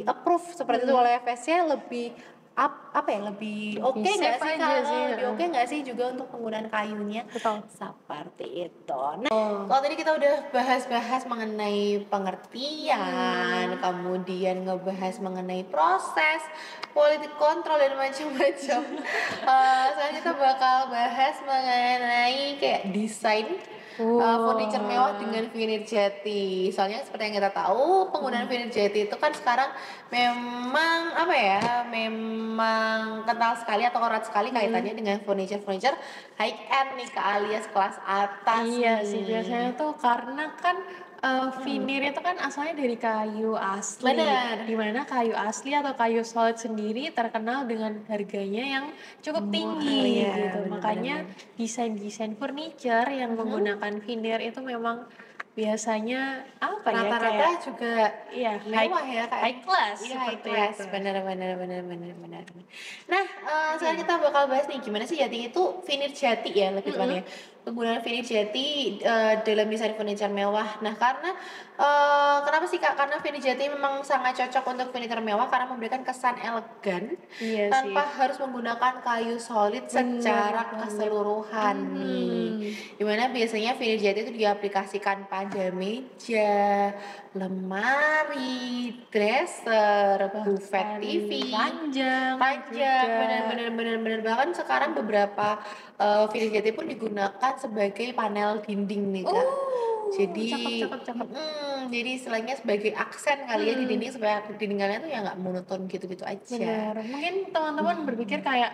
approve seperti itu oleh FSC lebih lebih oke nggak sih kak? Lebih oke nggak sih juga untuk penggunaan kayunya? Seperti itu. Nah, kalau tadi kita udah bahas mengenai pengertian, kemudian ngebahas mengenai proses, quality control dan macam-macam. Sekarang kita bakal bahas mengenai kayak desain furniture mewah dengan veneer jati. Soalnya seperti yang kita tahu, penggunaan veneer jati itu kan sekarang memang memang kental sekali atau erat sekali kaitannya dengan furniture high end nih, alias kelas atas. Iya sih, biasanya tuh karena kan veneer itu kan asalnya dari kayu asli. Benar. Dimana kayu asli atau kayu solid sendiri terkenal dengan harganya yang cukup tinggi gitu. Makanya desain-desain furniture yang menggunakan veneer itu memang biasanya rata-rata juga mewah ya kayak high class. Iya, high class. Benar. Nah, sekarang kita bakal bahas nih gimana sih jati itu veneer jati ya lebih tepatnya. Penggunaan veneer jati dalam desain furniture mewah. Nah, karena kenapa sih Kak? Karena veneer jati memang sangat cocok untuk furniture mewah karena memberikan kesan elegan tanpa harus menggunakan kayu solid secara keseluruhan nih. Dimana biasanya veneer jati itu diaplikasikan pada meja, lemari, dresser, buffet TV, panjang, benar bahkan sekarang beberapa veneer jati pun digunakan sebagai panel dinding nih Kak. Jadi Cakep. jadi istilahnya sebagai aksen kali ya di Mm-mm. dinding supaya dinding kalian tuh ya nggak monoton gitu-gitu aja. Benar. Mungkin teman-teman berpikir kayak,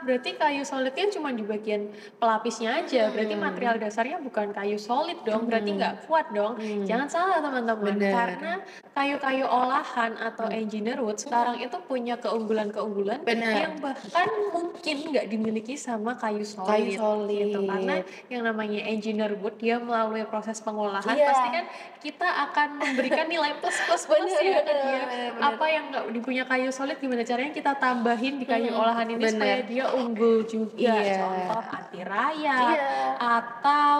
berarti kayu solidnya cuma di bagian pelapisnya aja. Berarti material dasarnya bukan kayu solid dong. Berarti nggak kuat dong. Jangan salah teman-teman. Bener. Karena kayu-kayu olahan atau engineer wood sekarang itu punya keunggulan-keunggulan Bener. yang bahkan mungkin nggak dimiliki sama kayu Kayu solid. Gitu. Karena solid. yang namanya engineer wood, dia melalui proses pengolahan, Iya. pasti kan kita akan memberikan nilai plus ya ke dia. Bener. Apa yang nggak dipunya kayu solid, gimana caranya kita tambahin di kayu olahan ini supaya Bener. dia unggul juga. Iya. Contoh anti rayap Iya. atau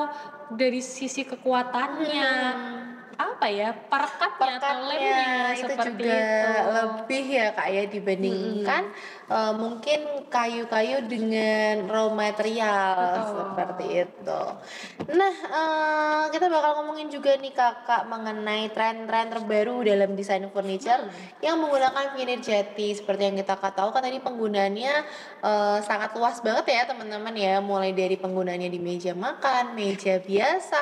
dari sisi kekuatannya, apa ya, perekatnya atau lemnya Itu seperti juga itu. lebih ya Kak ya dibandingkan mungkin kayu-kayu dengan raw material Betul. seperti itu. Nah, kita bakal ngomongin juga nih Kakak mengenai tren-tren terbaru dalam desain furniture yang menggunakan veneer jati. Seperti yang kita tahu kan tadi penggunaannya sangat luas banget ya teman-teman ya, mulai dari penggunaannya di meja makan, meja biasa,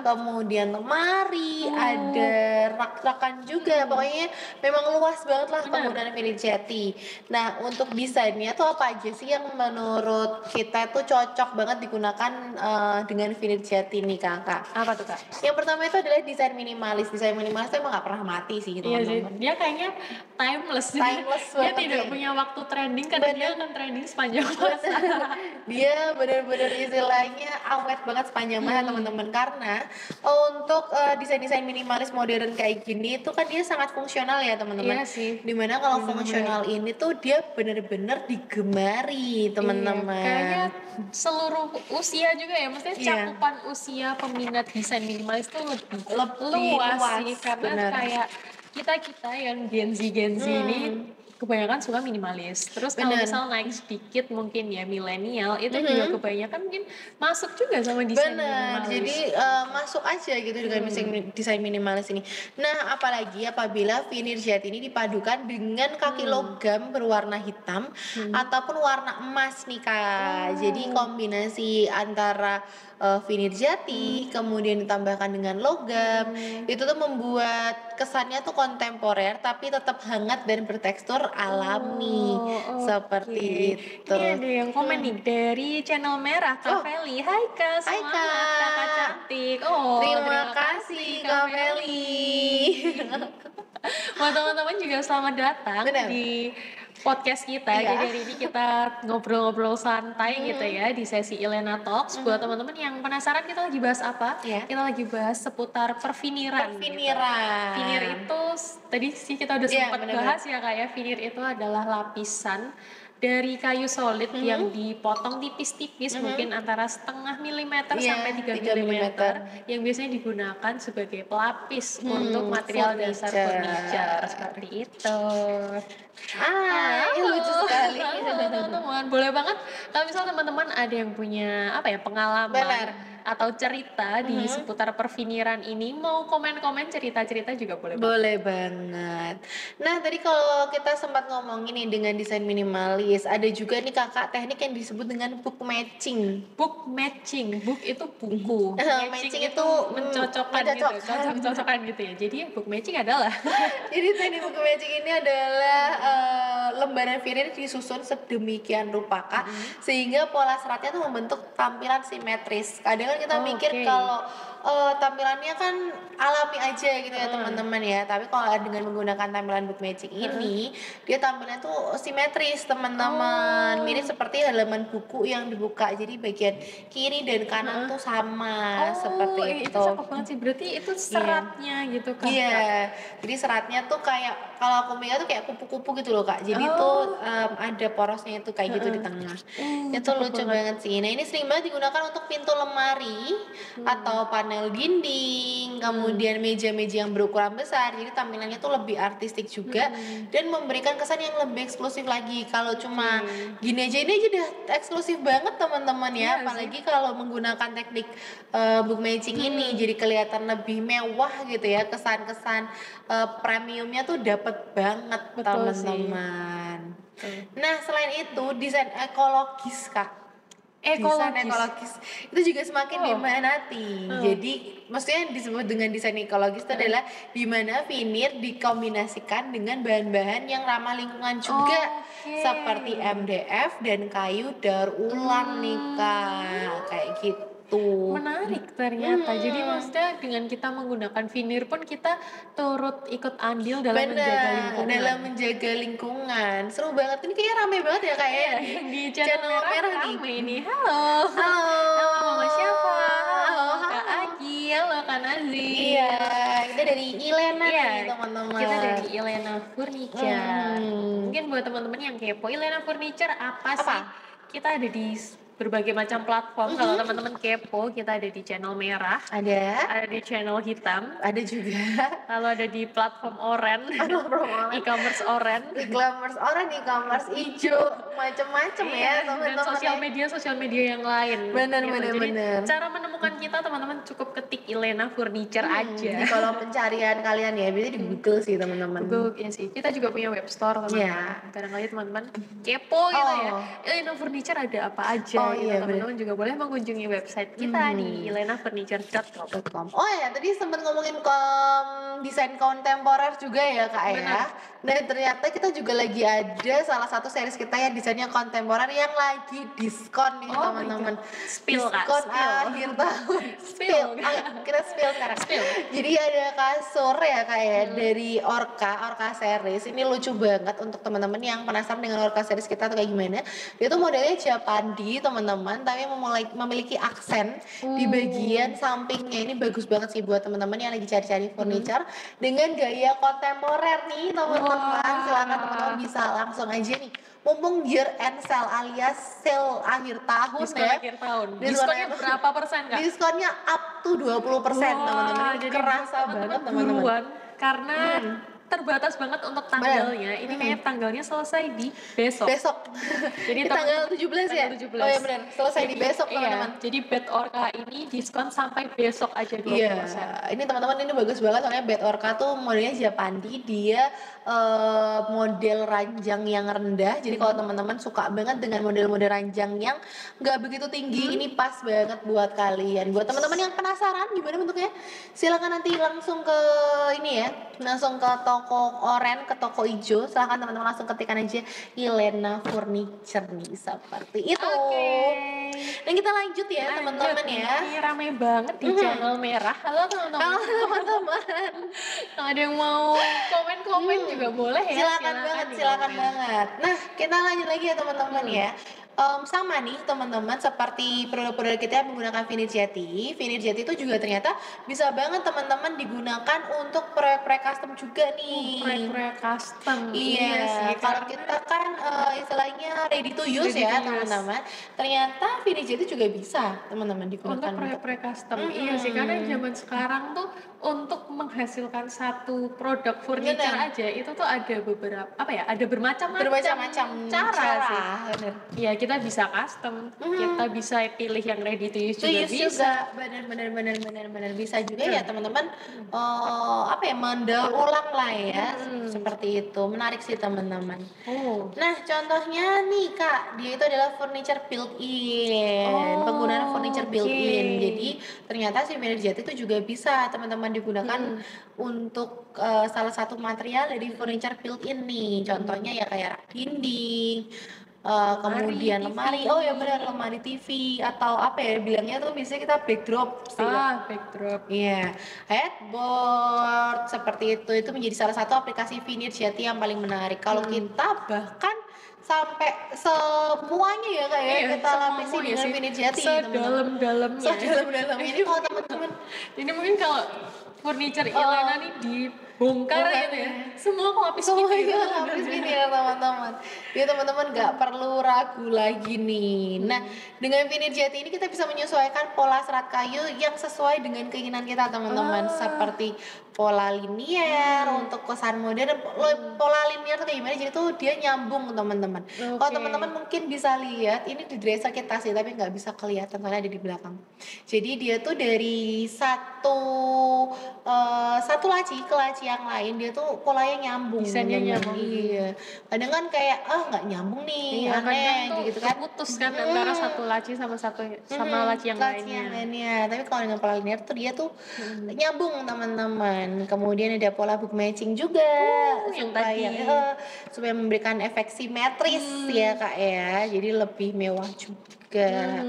kemudian lemari, ada rak-rakan juga, pokoknya memang luas banget lah penggunaan veneer jati. Nah, untuk desainnya tuh apa aja sih yang menurut kita tuh cocok banget digunakan dengan veneer jati nih Kakak? Apa tuh Kak? Yang pertama itu adalah desain minimalis. Desain minimalis tuh emang gak pernah mati sih Iya sih, teman-teman. dia kayaknya timeless. Timeless Dia banget tidak ya. punya waktu trending karena dia akan trending sepanjang masa. Dia benar-benar istilahnya awet banget sepanjang masa teman-teman, karena untuk desain-desain minimalis modern kayak gini itu kan dia sangat fungsional ya teman-teman. Iya sih. Dimana kalau fungsional ini tuh dia benar-benar digemari teman-teman. Iya, kayaknya seluruh usia juga ya, maksudnya Iya. cakupan usia peminat desain minimalis tuh lebih Lebih luas luas, sih, karena benar. kayak kita yang Gen Z ini kebanyakan suka minimalis. Terus kalau Bener. misal naik sedikit mungkin ya milenial itu juga kebanyakan mungkin masuk juga sama desain Bener, minimalis. jadi masuk aja gitu dengan desain minimalis ini. Nah, apalagi apabila veneer jati ini dipadukan dengan kaki logam berwarna hitam ataupun warna emas nih Kak. Jadi kombinasi antara veneer jati kemudian ditambahkan dengan logam itu tuh membuat kesannya tuh kontemporer tapi tetap hangat dan bertekstur alami. Seperti itu. Ini ada yang komen nih dari channel merah Kak Feli. Hai Kak, Hai, semangat Kak. Kakak cantik. Oh, Terima kasih Kak Feli. Buat teman-teman juga selamat datang Benar. di podcast kita. Iya. Jadi hari ini kita ngobrol-ngobrol santai gitu ya di sesi Ilena Talks. Buat teman-teman yang penasaran kita lagi bahas apa? Iya. Kita lagi bahas seputar perfiniran. Perfiniran. Veneer itu tadi sih kita udah Iya, sempat benar-benar. bahas ya kayak veneer itu adalah lapisan dari kayu solid yang dipotong tipis-tipis mungkin antara setengah milimeter Iya, sampai 3 3 milimeter yang biasanya digunakan sebagai pelapis untuk material dasar furniture seperti itu. Ini lucu sekali. Teman-teman, boleh banget kalau misal teman-teman ada yang punya apa ya pengalaman Benar. atau cerita di seputar perfiniran ini, mau komen-komen cerita-cerita juga boleh banget. Boleh banget. Nah, tadi kalau kita sempat ngomongin nih dengan desain minimalis, ada juga nih Kakak teknik yang disebut dengan book matching. Book matching, book itu buku, Matching itu itu, mencocokkan gitu, mencocokkan. cocok-cocokan gitu ya. Jadi book matching adalah Jadi teknik book matching ini adalah lembaran veneer disusun sedemikian rupa Kak, sehingga pola seratnya tuh membentuk tampilan simetris. Kadang kan kita mikir Oke. kalau tampilannya kan alami aja gitu ya teman-teman ya, tapi kalau dengan menggunakan tampilan book matching ini dia tampilnya tuh simetris teman-teman, mirip seperti halaman buku yang dibuka, jadi bagian kiri dan kanan tuh sama seperti itu itu. cakep banget sih. Berarti itu seratnya gitu kan. Iya, jadi seratnya tuh kayak kalau aku mikir tuh kayak kupu-kupu gitu loh Kak. Jadi tuh ada porosnya itu kayak gitu di tengah. Itu cakep lucu banget sih. Nah, ini sering banget digunakan untuk pintu lemari atau panel dinding, kemudian meja-meja yang berukuran besar. Jadi tampilannya tuh lebih artistik juga dan memberikan kesan yang lebih eksklusif lagi. Kalau cuma gini aja ini aja udah eksklusif banget teman-teman ya. Iya Apalagi kalau menggunakan teknik book matching ini jadi kelihatan lebih mewah gitu ya, kesan-kesan premiumnya tuh dapet banget Betul sih. teman-teman. Nah, selain itu desain ekologis Kak. desain Ekologis. ekologis itu juga semakin diminati. Jadi maksudnya yang disebut dengan desain ekologis itu adalah di mana vinir dikombinasikan dengan bahan-bahan yang ramah lingkungan juga, Oke. seperti MDF dan kayu daur ulang nih Kak, kayak gitu. Menarik ternyata. Jadi maksudnya dengan kita menggunakan vinir pun kita turut ikut andil dalam menjaga Benar, lingkungan. dalam menjaga lingkungan. Seru banget. Ini kayaknya rame banget ya Kak ya Di channel merah nih. rame ini. Halo. Halo. Halo Mama siapa? Halo, Kak halo. Agi. Halo Kak Nazi. Iya, kita dari Ilena Iya, nih teman-teman. kita dari Ilena Furniture. Hmm. Mungkin buat teman-teman yang kepo, Ilena Furniture apa Apa? sih? Kita ada di berbagai macam platform. Kalau teman-teman kepo, kita ada di channel merah, Ada ada di channel hitam, juga. lalu ada di platform oren, Promo e-commerce oren, e-commerce orang, e-commerce hijau, macem-macem ya dan teman-teman. sosial media yang lain. Bener, gitu. bener, Jadi bener. cara menemukan kita teman-teman cukup ketik Ilena Furniture aja. Di kolom pencarian kalian ya, biasanya di Google sih teman-teman. Google ya sih. Kita juga punya web store teman-teman. Iya. Kadang-kadang teman-teman kepo gitu ya. Oh. Ilena Furniture ada apa aja Oh, gitu. iya, Teman-teman juga boleh mengunjungi website kita di ilenafurniture.com. Oh ya, tadi sempat ngomongin desain kontemporer juga ya Kak ya. Dan ternyata kita juga lagi ada salah satu series kita yang desainnya kontemporer yang lagi diskon nih Oh my teman-teman. Spill, Kak, Diskon spill. akhir tahun. Spill. Ayo, kita spill sekarang. Spill. Jadi ada kasur ya Kak ya dari Orca series. Ini lucu banget untuk teman-teman yang penasaran dengan Orca series kita atau kayak gimana. Dia tuh modelnya Japandi teman-teman, tapi memiliki aksen di bagian sampingnya. Ini bagus banget sih buat teman-teman yang lagi cari-cari furniture dengan gaya kontemporer nih teman-teman. Silakan teman-teman bisa langsung aja nih. Mumpung year end sale alias sale akhir tahun Diskon ya. akhir tahun. Diskon Diskonnya akhir- berapa persen Kak? Diskonnya up to 20% teman-teman. Ini Jadi kerasa banget teman-teman. buruan karena terbatas banget untuk tanggalnya. Ini kayak tanggalnya selesai di besok. Besok. Jadi Di tanggal 17 ya? tanggal 17. Oh iya benar. Selesai di besok Iya, teman-teman. jadi bed Orca ini diskon sampai besok aja 20%. Iya, ini teman-teman ini bagus banget soalnya bed Orca tuh modelnya Japandi, dia model ranjang yang rendah. Jadi kalau teman-teman suka banget dengan model-model ranjang yang nggak begitu tinggi, ini pas banget buat kalian. Buat teman-teman yang penasaran gimana bentuknya, silakan nanti langsung ke ini ya, langsung ke toko oren, ke toko hijau. Silakan teman-teman langsung ketikkan aja Ilena Furniture nih seperti itu. Oke. Dan kita lanjut ya teman-teman ya. Ini rame banget di channel merah. Halo teman-teman. Halo teman-teman. Kalau ada yang mau komen-komen juga boleh ya. Silakan banget. Nah, kita lanjut lagi ya teman-teman ya. Sama nih teman-teman, seperti produk-produk kita yang menggunakan Vinir Jati. Vinir Jati itu juga ternyata bisa banget teman-teman digunakan untuk proyek-proyek custom juga nih. Proyek-proyek custom. Iya sih. Kalau kita kan istilahnya ready to use Ready to ya use. teman-teman. Ternyata Vinir Jati juga bisa teman-teman Untuk digunakan. proyek-proyek custom. Iya sih, karena zaman sekarang tuh untuk menghasilkan satu produk furniture Bener. aja itu tuh ada beberapa ada bermacam-macam Bermacam-macam cara sih. Bener. Iya, kita bisa custom, kita bisa pilih yang ready to use To juga use bisa. juga benar bisa juga ya teman-teman mendaur ulang lah ya seperti itu. Menarik sih teman-teman. Oh. Nah contohnya nih Kak, dia itu adalah furniture built-in, penggunaan furniture built-in. Jadi ternyata si Vinir Jati itu juga bisa teman-teman digunakan untuk salah satu material dari furniture built-in nih. Contohnya ya kayak rak dinding, kemudian lemari, oh ya benar, lemari TV atau apa ya bilangnya tuh biasanya kita backdrop sih. Backdrop. Iya, headboard seperti itu menjadi salah satu aplikasi Vinir Jati yang paling menarik. Kalau kita bahkan sampai semuanya ya kayak kita lapisin dengan Vinir Jati sedalam-dalamnya. Sedalam-dalam ini kalau teman-teman. Ini mungkin kalau furniture Ilena nih dibongkar gitu ya, semua lapis Semuanya lapis gini ya teman-teman. Ya teman-teman nggak perlu ragu lagi nih. Nah dengan Vinir Jati ini kita bisa menyesuaikan pola serat kayu yang sesuai dengan keinginan kita teman-teman. Seperti pola linier, untuk kesan modern. Pola linier tuh kayak gimana? Jadi tuh dia nyambung teman-teman. Kalau teman-teman mungkin bisa lihat ini di dresser kita sih, tapi nggak bisa kelihatan karena ada di belakang. Jadi dia tuh dari satu laci ke laci yang lain dia tuh polanya nyambung. Desainnya nyambung. Iya. Kadang kan kayak nggak nyambung nih, Iya, kadang aneh tuh gitu kan. terputus kan antara satu laci sama laci yang lainnya. Tapi kalau dengan pola linear tuh dia tuh nyambung teman-teman. Kemudian ada pola book matching juga yang supaya tadi. supaya memberikan efek simetris ya Kak ya. Jadi lebih mewah juga.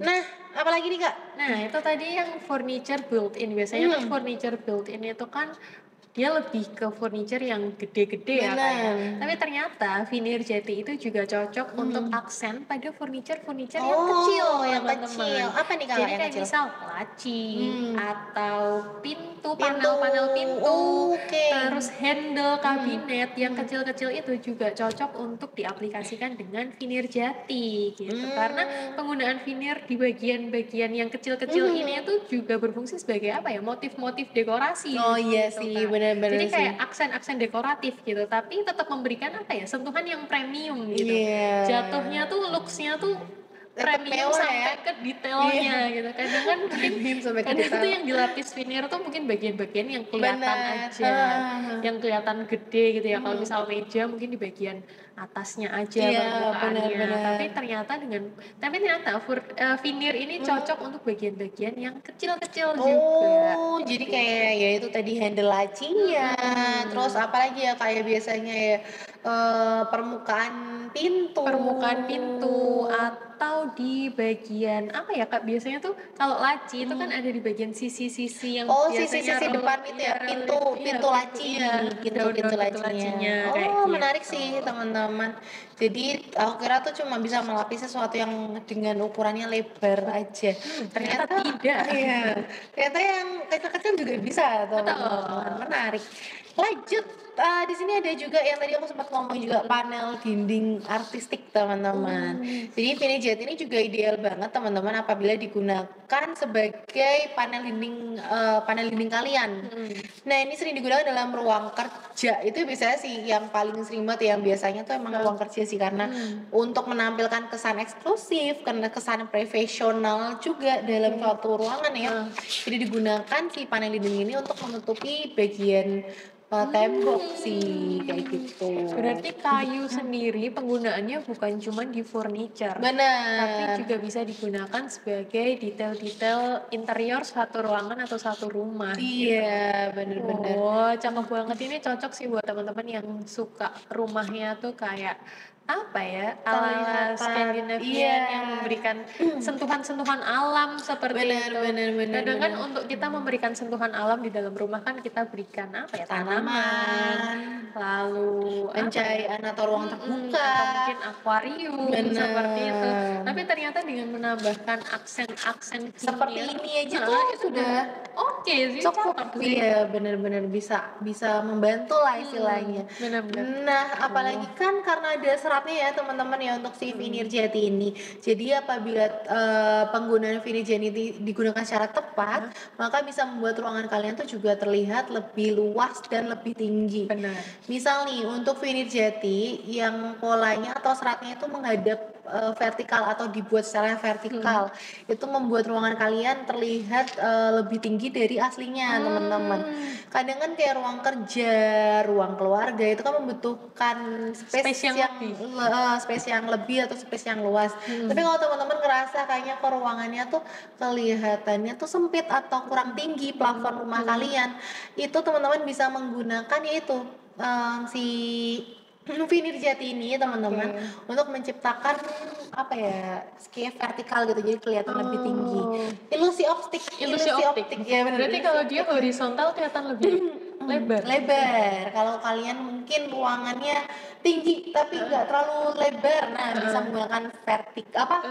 Nah, apalagi nih Kak? Nah, itu tadi yang furniture built-in. Biasanya kan furniture built-in itu kan dia lebih ke furniture yang gede-gede ya Kak ya. Tapi ternyata Veneer Jati itu juga cocok untuk aksen pada furniture-furniture yang kecil, yang teman-teman. kecil. Apa nih Kak Jadi yang kayak kecil? misal laci atau Pintu. panel-panel pintu, Oke. terus handle kabinet yang kecil-kecil itu juga cocok untuk diaplikasikan dengan Veneer Jati gitu. Karena penggunaan veneer di bagian-bagian yang kecil-kecil ini itu juga berfungsi sebagai apa ya? Motif-motif dekorasi. Oh iya gitu, sih, Kak. benar-benar Jadi sih. kayak aksen-aksen dekoratif gitu, tapi tetap memberikan apa ya? Sentuhan yang premium gitu. Iya. Jatuhnya tuh looks-nya tuh Tetap premium mewah sampai ya. ke detailnya gitu. Kadang kan mungkin Sampai ke kadang detail. tuh yang dilapis veneer tuh mungkin bagian-bagian yang kelihatan Benar. aja, yang kelihatan gede gitu ya. Kalau misal meja mungkin di bagian atasnya aja Iya, permukaannya. benar-benar. Tapi ternyata veneer ini cocok untuk bagian-bagian yang kecil-kecil juga. Oh, jadi kayak ya itu tadi handle lacinya, terus apalagi ya kayak biasanya ya permukaan pintu. Atau di bagian apa ya Kak, biasanya tuh kalau laci itu kan ada di bagian sisi-sisi yang biasanya sisi depan itu ya, pintu laci, pintu lacinya. Oh, menarik gitu. sih teman-teman. Jadi aku kira tuh cuma bisa melapisi sesuatu yang dengan ukurannya lebar aja. Ternyata tidak. Iya, ternyata yang kecil-kecil juga bisa teman-teman. Menarik. Lanjut, di sini ada juga yang tadi aku sempat ngomong juga panel dinding artistik teman-teman. Jadi Veneer Jati ini juga ideal banget teman-teman apabila digunakan sebagai panel dinding kalian. Nah ini sering digunakan dalam ruang kerja, itu biasanya sih yang paling sering banget yang biasanya tuh emang ruang kerja sih karena untuk menampilkan kesan eksklusif, karena kesan profesional juga dalam suatu ruangan ya. Jadi digunakan si panel dinding ini untuk menutupi bagian tembok sih kayak gitu. Berarti kayu sendiri penggunaannya bukan cuma di furniture, Benar. tapi juga bisa digunakan sebagai detail-detail interior suatu ruangan atau satu rumah. Iya, benar-benar. Oh, cakep banget, ini cocok sih buat teman-teman yang suka rumahnya tuh kayak apa ya, ala Skandinavian yang memberikan sentuhan-sentuhan alam seperti itu. Kadang kan untuk kita memberikan sentuhan alam di dalam rumah kan kita berikan apa ya, tanaman, lalu pencahayaan atau ruang terbuka, atau mungkin akuarium seperti itu. Tapi ternyata dengan menambahkan aksen-aksen seperti ini aja tuh sudah oke sih, cukup. cakep sih. Iya, benar-benar bisa membantu lah istilahnya. Benar-benar. Nah, apalagi kan karena ada seratnya ya teman-teman ya untuk si Veneer Jati ini. Jadi apabila penggunaan Veneer Jati digunakan secara tepat, maka bisa membuat ruangan kalian tuh juga terlihat lebih luas dan lebih tinggi. Benar. Misal nih untuk Veneer Jati yang polanya atau seratnya itu menghadap vertikal atau dibuat secara vertikal, itu membuat ruangan kalian terlihat lebih tinggi dari aslinya teman-teman. Kadang kan kayak ruang kerja, ruang keluarga itu kan membutuhkan space yang lebih atau space yang luas. Tapi kalau teman-teman ngerasa kayaknya kok ruangannya tuh kelihatannya tuh sempit atau kurang tinggi plafon rumah kalian, itu teman-teman bisa menggunakan yaitu si Veneer Jati ini teman-teman untuk menciptakan apa ya, kayak vertikal gitu, jadi kelihatan lebih tinggi. Ilusi optik ya benar. Berarti kalau dia horizontal kelihatan lebih lebar. Kalau kalian mungkin ruangannya tinggi tapi nggak terlalu lebar, nah bisa menggunakan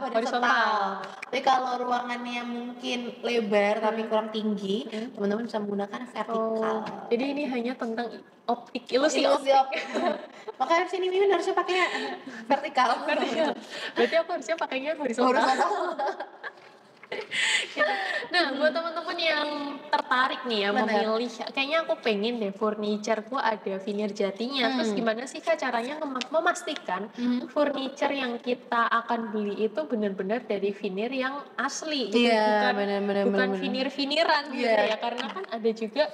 horizontal. Tapi kalau ruangannya mungkin lebar tapi kurang tinggi, teman-teman bisa menggunakan vertikal. Jadi ini hanya tentang ilusi optik. Makanya sini Mimin harusnya pakainya vertikal. Berarti aku harusnya pakainya horizontal. Gitu. Nah, buat teman-teman yang tertarik tertarik nih ya Bener. memilih, kayaknya aku pengen deh furnitureku ada veneer jatinya. Terus gimana sih Kak caranya memastikan furniture yang kita akan beli itu benar-benar dari veneer yang asli gitu, Iya, bukan bener. veneer-veneeran gitu Iya. ya, karena kan ada juga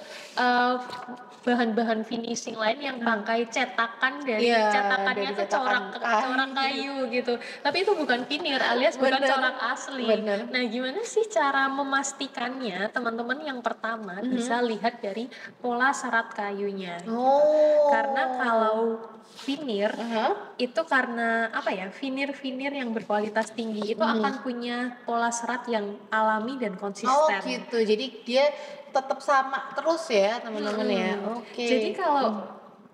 bahan-bahan finishing lain yang pakai cetakan dari Iya, cetakannya dari tuh cetakan corak kayu gitu, tapi itu bukan veneer alias bukan Bener, corak asli. bener. Nah, gimana sih cara memastikannya? Teman-teman yang pertama bisa lihat dari pola serat kayunya. Oh. Karena kalau veneer Aha. itu karena apa ya? Veneer yang berkualitas tinggi itu akan punya pola serat yang alami dan Oh konsisten. gitu, jadi dia tetap sama terus ya teman-teman ya. Oke. Jadi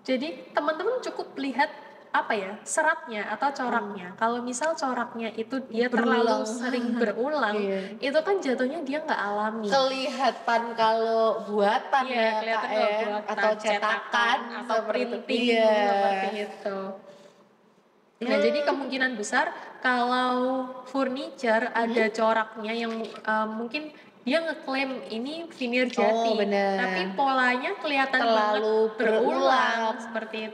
jadi teman-teman cukup lihat apa ya, seratnya atau coraknya. Kalau misal coraknya itu dia terlalu Berulang. sering berulang, Iya. itu kan jatuhnya dia nggak alami. Kelihatan kalau buatan Iya, ya kelihatan Kak kalau ya, buatan, atau cetakan atau seperti itu. printing Iya. seperti itu. Nah, jadi kemungkinan besar kalau furniture ada coraknya yang mungkin dia ngeklaim ini veneer Oh jati, bener. tapi polanya kelihatan banget Terlalu berulang. seperti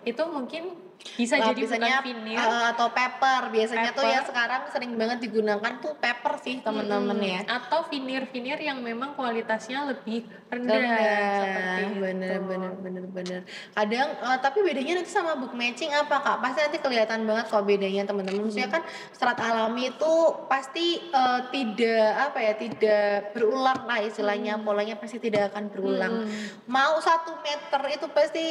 itu mungkin bisa jadi bukan Lapisannya veneer. atau paper biasanya tuh ya Paper. sekarang sering banget digunakan tuh paper sih teman-teman ya. Atau veneer yang memang kualitasnya lebih rendah seperti itu. Bener. Kadang tapi bedanya nanti sama book matching apa Kak? Pasti nanti kelihatan banget kok bedanya teman-teman. Maksudnya kan serat alami itu pasti tidak berulang lah istilahnya, polanya pasti tidak akan berulang. Mau 1 meter itu pasti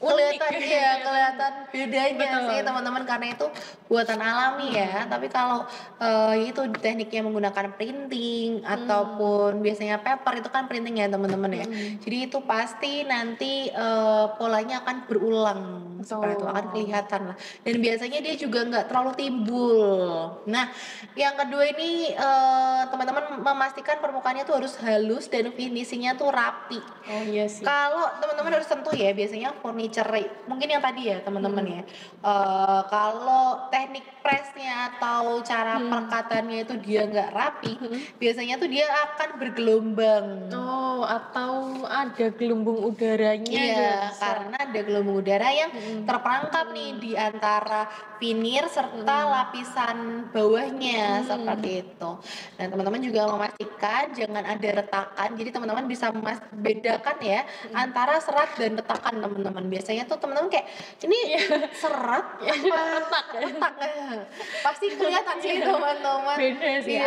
kelihatan bedanya sih teman-teman karena itu buatan alami ya. Tapi kalau itu tekniknya menggunakan printing ataupun biasanya paper itu kan printing ya teman-teman ya. Jadi itu pasti nanti polanya akan berulang seperti itu, akan kelihatan lah. Dan biasanya dia juga nggak terlalu timbul. Nah, yang kedua ini teman-teman memastikan permukaannya tuh harus halus dan finishingnya tuh rapi. Oh iya sih. Kalau teman-teman harus sentuh ya, biasanya furniture mungkin yang tadi ya teman-teman ya. Kalau teknik pressnya atau cara perekatannya itu dia nggak rapi, biasanya tuh dia akan bergelombang. Oh, atau ada gelembung udaranya Iya, juga bisa. karena ada gelembung udara yang terperangkap nih di antara veneer serta lapisan bawahnya seperti itu. Dan teman-teman juga memastikan jangan ada retakan. Jadi teman-teman bisa bedakan ya antara serat dan retakan teman-teman. Biasanya tuh teman-teman kayak ini serat apa retak ya. Pasti kelihatan sih teman-teman. Beda sih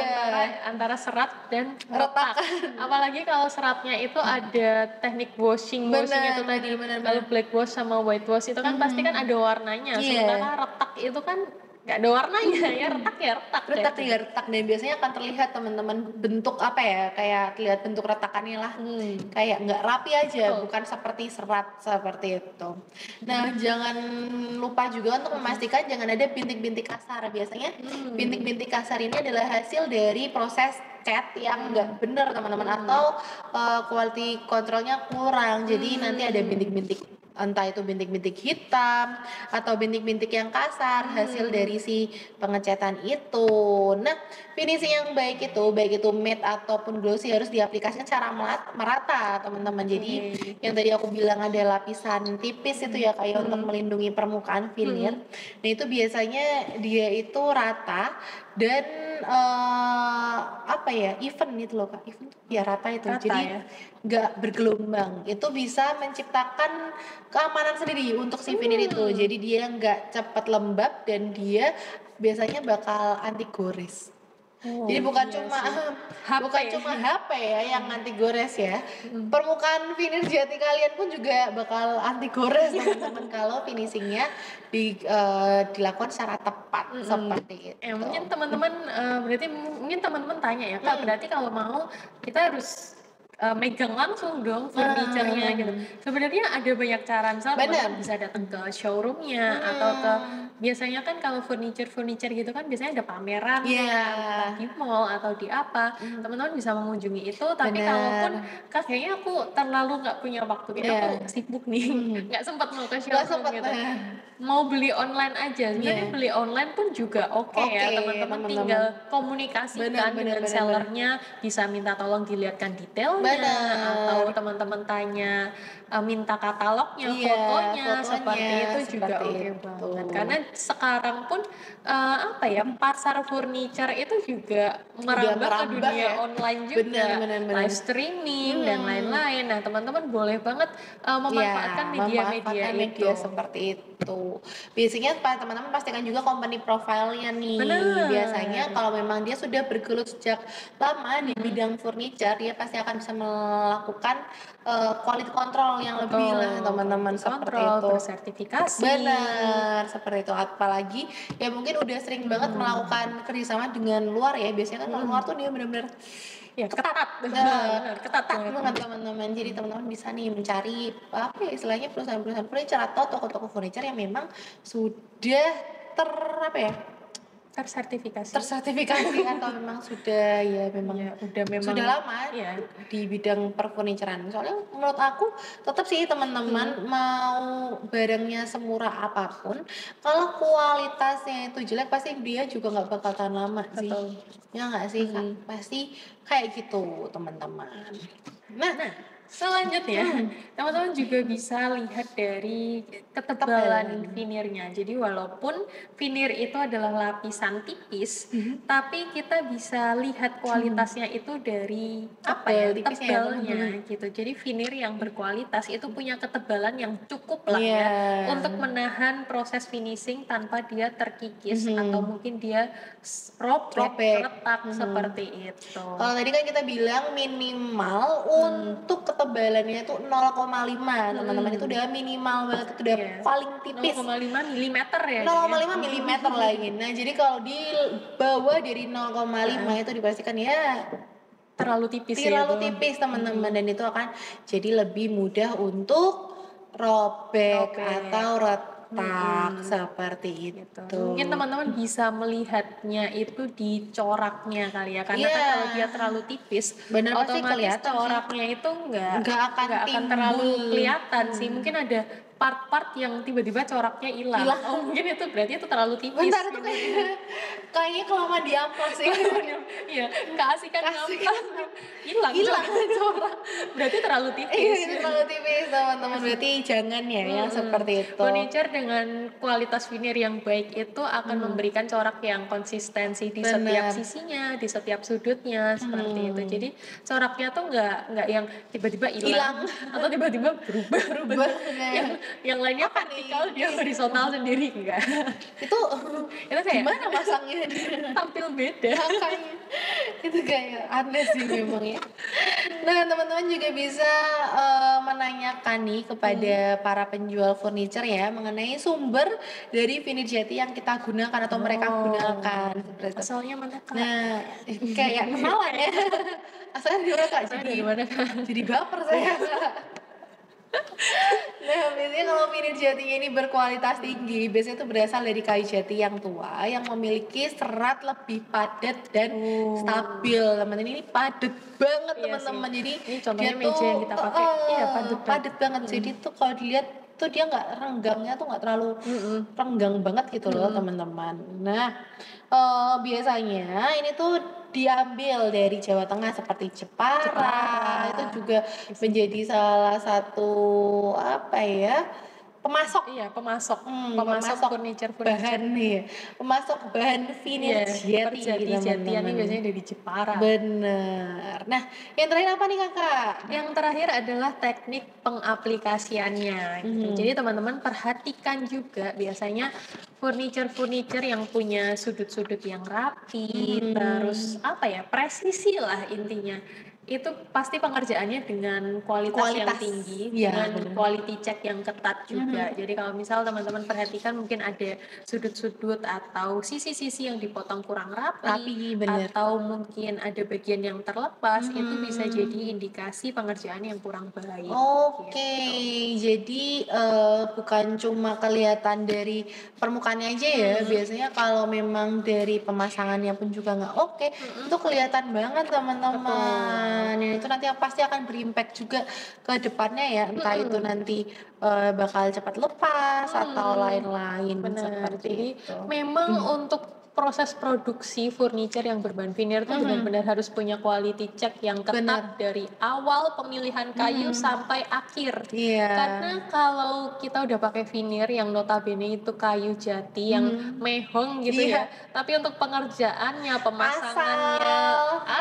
antara serat dan retak. Apalagi kalau seratnya itu ada teknik washing itu tadi. Kalau black wash sama white wash itu kan pasti kan ada warnanya. Sementara retak itu kan nggak ada warnanya ya, retak dan biasanya akan terlihat teman-teman bentuk apa ya, kayak terlihat bentuk retakannya lah, kayak nggak rapi aja, bukan seperti serat seperti itu. Nah, jangan lupa juga untuk memastikan jangan ada bintik-bintik kasar. Biasanya bintik-bintik kasar ini adalah hasil dari proses cat yang nggak benar teman-teman, atau quality controlnya kurang, jadi nanti ada bintik-bintik, entah itu bintik-bintik hitam atau bintik-bintik yang kasar hasil dari si pengecatan itu. Nah, finishing yang baik itu matte ataupun glossy harus diaplikasikan secara merata teman-teman. Jadi yang tadi aku bilang ada lapisan tipis itu ya kayak untuk melindungi permukaan veneer. Nah, itu biasanya dia itu rata dan even itu loh Kak, even tuh ya rata itu. Jadi nggak bergelombang. Itu bisa menciptakan keamanan sendiri untuk si veneer itu. Jadi dia nggak cepat lembab dan dia biasanya bakal anti gores. Jadi bukan cuma HP ya yang anti gores ya. Permukaan veneer jati kalian pun juga bakal anti gores teman-teman kalau finishingnya dilakukan secara tepat seperti itu. Mungkin teman-teman tanya ya Kak, berarti kalau mau kita harus megang langsung dong furniture-nya gitu. Sebenarnya ada banyak cara, misalnya teman-teman bisa datang ke showroom-nya atau ke, biasanya kan kalau furniture gitu kan biasanya ada pameran di mall atau di apa, teman-teman bisa mengunjungi itu. Tapi kalaupun kayaknya aku terlalu nggak punya waktu, aku sibuk nih, nggak sempat mau ke showroom gitu, mau beli online aja. Sebenarnya beli online pun juga oke ya teman-teman, tinggal komunikasikan dengan sellernya, bisa minta tolong dilihatkan detailnya harganya, atau Bener. teman-teman tanya minta katalognya, Iya, fotonya, fotonya seperti itu juga seperti oke itu. banget. Karena sekarang pun apa ya, pasar furniture itu juga Udah merambah ke merambah dunia ya. online Bener juga, bener bener. live streaming dan Mhm. lain-lain. Nah, teman-teman boleh banget memanfaatkan Ya, media-media memanfaatkan itu. media seperti itu. Biasanya teman-teman pastikan juga company profile-nya nih. Biasanya Bener. kalau memang dia sudah bergelut sejak lama di Mhm. bidang furniture, dia pasti akan bisa melakukan quality control yang lebih lah Betul, teman-teman quality seperti control, itu. bersertifikasi. Benar, seperti itu. Apalagi ya mungkin udah sering banget Mhm. melakukan kerjasama dengan luar ya. Biasanya kan kalau luar Mhm. tuh dia benar-benar Ya ketat, ketat, nah, benar, ketat ketat banget. banget teman-teman. Jadi teman-teman bisa nih mencari apa ya istilahnya perusahaan-perusahaan furniture atau toko-toko furniture yang memang sudah ter apa ya Tersertifikasi. tersertifikasi atau memang sudah ya memang Iya, udah memang sudah lama ya. di bidang perfurnituran. Soalnya menurut aku tetap sih teman-teman Mhm. mau barangnya semurah apapun, kalau kualitasnya itu jelek pasti dia juga nggak bakal tahan lama sih. Betul. Ya nggak sih Kak? Mhm. Pasti kayak gitu teman-teman. Nah, Nah, selanjutnya teman-teman juga bisa lihat dari ketebalan ketebalan. vinirnya. Jadi walaupun vinir itu adalah lapisan tipis, Mhm. tapi kita bisa lihat kualitasnya itu dari apa ya, Tebel tipisnya ya teman-teman. tebalnya gitu. Jadi vinir yang berkualitas itu punya ketebalan yang cukup lah Iya. ya untuk menahan proses finishing tanpa dia terkikis atau Mhm. mungkin dia robek, Robek. retak Mhm. seperti itu. Kalau tadi kan kita bilang minimal Hmm. untuk ketebalannya itu 0,5 teman-teman, itu Hmm. udah minimal banget, itu udah Iya, paling tipis. 0,5 milimeter ya dia ya. 0,5 milimeter lagi. Nah, jadi kalau di bawah dari 0,5 Heeh, itu dipastikan ya terlalu tipis ya terlalu itu. tipis teman-teman, Mhm, dan itu akan jadi lebih mudah untuk robek atau robek. retak Mhm, seperti gitu. itu. Mungkin teman-teman bisa melihatnya itu di coraknya kali ya, karena kan Iya, kalau dia terlalu tipis, bener pasti otomatis kelihatan sih. coraknya itu nggak Nggak akan nggak akan terlalu timbul. kelihatan sih. Hmm. Mungkin ada part-part yang tiba-tiba coraknya hilang. Hilang. Oh mungkin itu berarti itu terlalu tipis Bentar itu vinirnya. kayaknya kelamaan di amplas sih. Iya, keasikan Kasih ngamplas hilang hilang corak. corak. Berarti terlalu Iya tipis. itu terlalu tipis teman-teman, berarti jangan ya yang Mm-mm. seperti itu. Furniture dengan kualitas veneer yang baik itu akan Hmm. memberikan corak yang konsistensi di setiap Bener. sisinya, di setiap sudutnya seperti itu. Hmm. Jadi coraknya tuh nggak yang tiba-tiba hilang Hilang. atau tiba-tiba berubah Berubah. bentuk Nah, yang lainnya apa nih? vertikal dia horizontal sendiri enggak. Itu Itu kayak gimana masangnya? tampil beda. Makanya itu kayak aneh sih memang ya. Nah teman-teman juga bisa menanyakan nih kepada Hmm. para penjual furniture ya mengenai sumber dari vinil jati yang kita gunakan atau mereka Oh, gunakan seperti itu. asalnya mana Kak? Nah kayak kenalan ya. Asalnya di mana Kak? Asalnya dari mana Kak? Jadi baper saya. Nah, biasanya kalau vinil jatinya ini berkualitas tinggi, biasanya itu berasal dari kayu jati yang tua yang memiliki serat lebih padat dan Oh, stabil. Teman ini padat banget iya sih. teman-teman. Jadi Ini dia contohnya meja yang tuh kita pakai. Iya, padat banget. padat banget. Jadi tuh kalau dilihat tuh dia nggak renggangnya tuh nggak terlalu Mm-mm. renggang banget gitu loh Mm-mm. teman-teman. Nah, biasanya ini tuh diambil dari Jawa Tengah seperti Jepara, itu Jepara. juga menjadi salah satu apa ya pemasok Iya, pemasok. Pemasok pemasok furniture. bahan nih ya, pemasok bahan vinil Iya, jati perjati-jatian ini teman-teman. biasanya dari Jepara. Bener. Nah, yang terakhir apa nih kakak? Yang terakhir adalah teknik pengaplikasiannya gitu. Mhm. Jadi teman-teman perhatikan juga biasanya furniture yang punya sudut-sudut yang rapi, terus Hmm, apa ya, presisi lah intinya. Itu pasti pengerjaannya dengan kualitas yang kualitas, tinggi, ya dengan bener. quality check yang ketat juga. Mhm. Jadi kalau misal teman-teman perhatikan mungkin ada sudut-sudut atau sisi-sisi yang dipotong kurang rapi, Rapi bener. atau mungkin ada bagian yang terlepas, itu bisa Hmm. jadi indikasi pengerjaan yang kurang baik Oke, gitu. jadi bukan cuma kelihatan dari permukaannya aja ya. Hmm. Biasanya kalau memang dari pemasangannya pun juga nggak oke, Mm-mm. itu kelihatan banget teman-teman. Betul. Dan itu nanti yang pasti akan berimpact juga ke depannya ya. Entah itu Mm-mm. nanti bakal cepat lepas atau Hmm. lain-lain Benar. seperti Jadi itu. memang untuk proses produksi furniture yang berbahan veneer itu benar-benar harus punya quality check yang ketat dari awal pemilihan kayu sampai akhir. Karena kalau kita udah pakai veneer yang notabene itu kayu jati yang mehong gitu ya, tapi untuk pengerjaannya, pemasangannya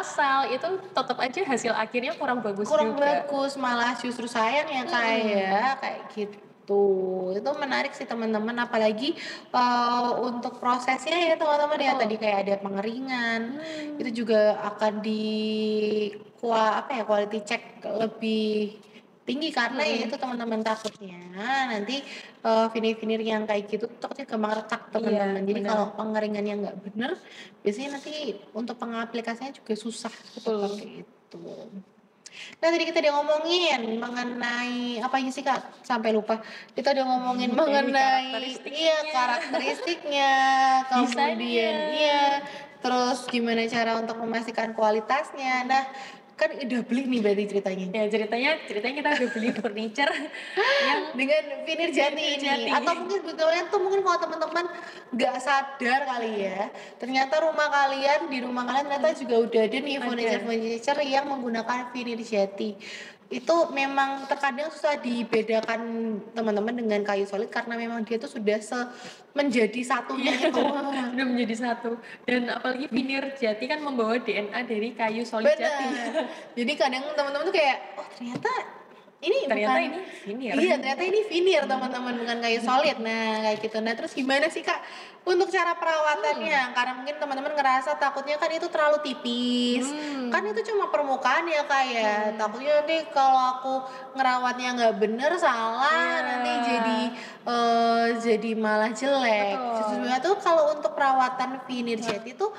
asal itu tetap aja hasil akhirnya kurang bagus juga. Malah justru sayang ya kayak gitu. Itu menarik sih teman-teman, apalagi untuk prosesnya ya teman-teman ya, tadi kayak ada pengeringan, itu juga akan quality check lebih tinggi karena ya itu teman-teman takutnya nanti veneer yang kayak gitu takutnya gampang retak teman-teman. Jadi kalau pengeringannya nggak bener, biasanya nanti untuk pengaplikasinya juga susah seperti itu. Nah tadi kita udah ngomongin mengenai apa aja sih Kak, sampai lupa. Kita udah ngomongin mengenai karakteristiknya, kemudian terus gimana cara untuk memastikan kualitasnya. Nah kan udah beli nih berarti ceritanya. Ya ceritanya kita udah beli furniture yang dengan veneer jati ini. Atau mungkin sebetulnya tuh mungkin kalau teman-teman nggak sadar kali ya, ternyata di rumah kalian ternyata juga udah ada nih furniture yang menggunakan veneer jati. Itu memang terkadang susah dibedakan teman-teman dengan kayu solid karena memang dia tuh sudah menjadi satunya itu. Sudah menjadi satu. Dan apalagi veneer jati kan membawa DNA dari kayu solid jati. Jadi kadang teman-teman tuh kayak ternyata ini veneer. Iya, ternyata ini veneer teman-teman, bukan kayu solid. Nah, kayak gitu. Nah, terus gimana sih Kak untuk cara perawatannya? Karena mungkin teman-teman ngerasa takutnya kan itu terlalu tipis. Kan itu cuma permukaan ya Kak ya. Takutnya nanti kalau aku ngerawatnya nggak bener, salah, nanti jadi malah jelek. Sebenarnya tuh kalau untuk perawatan veneer jati tuh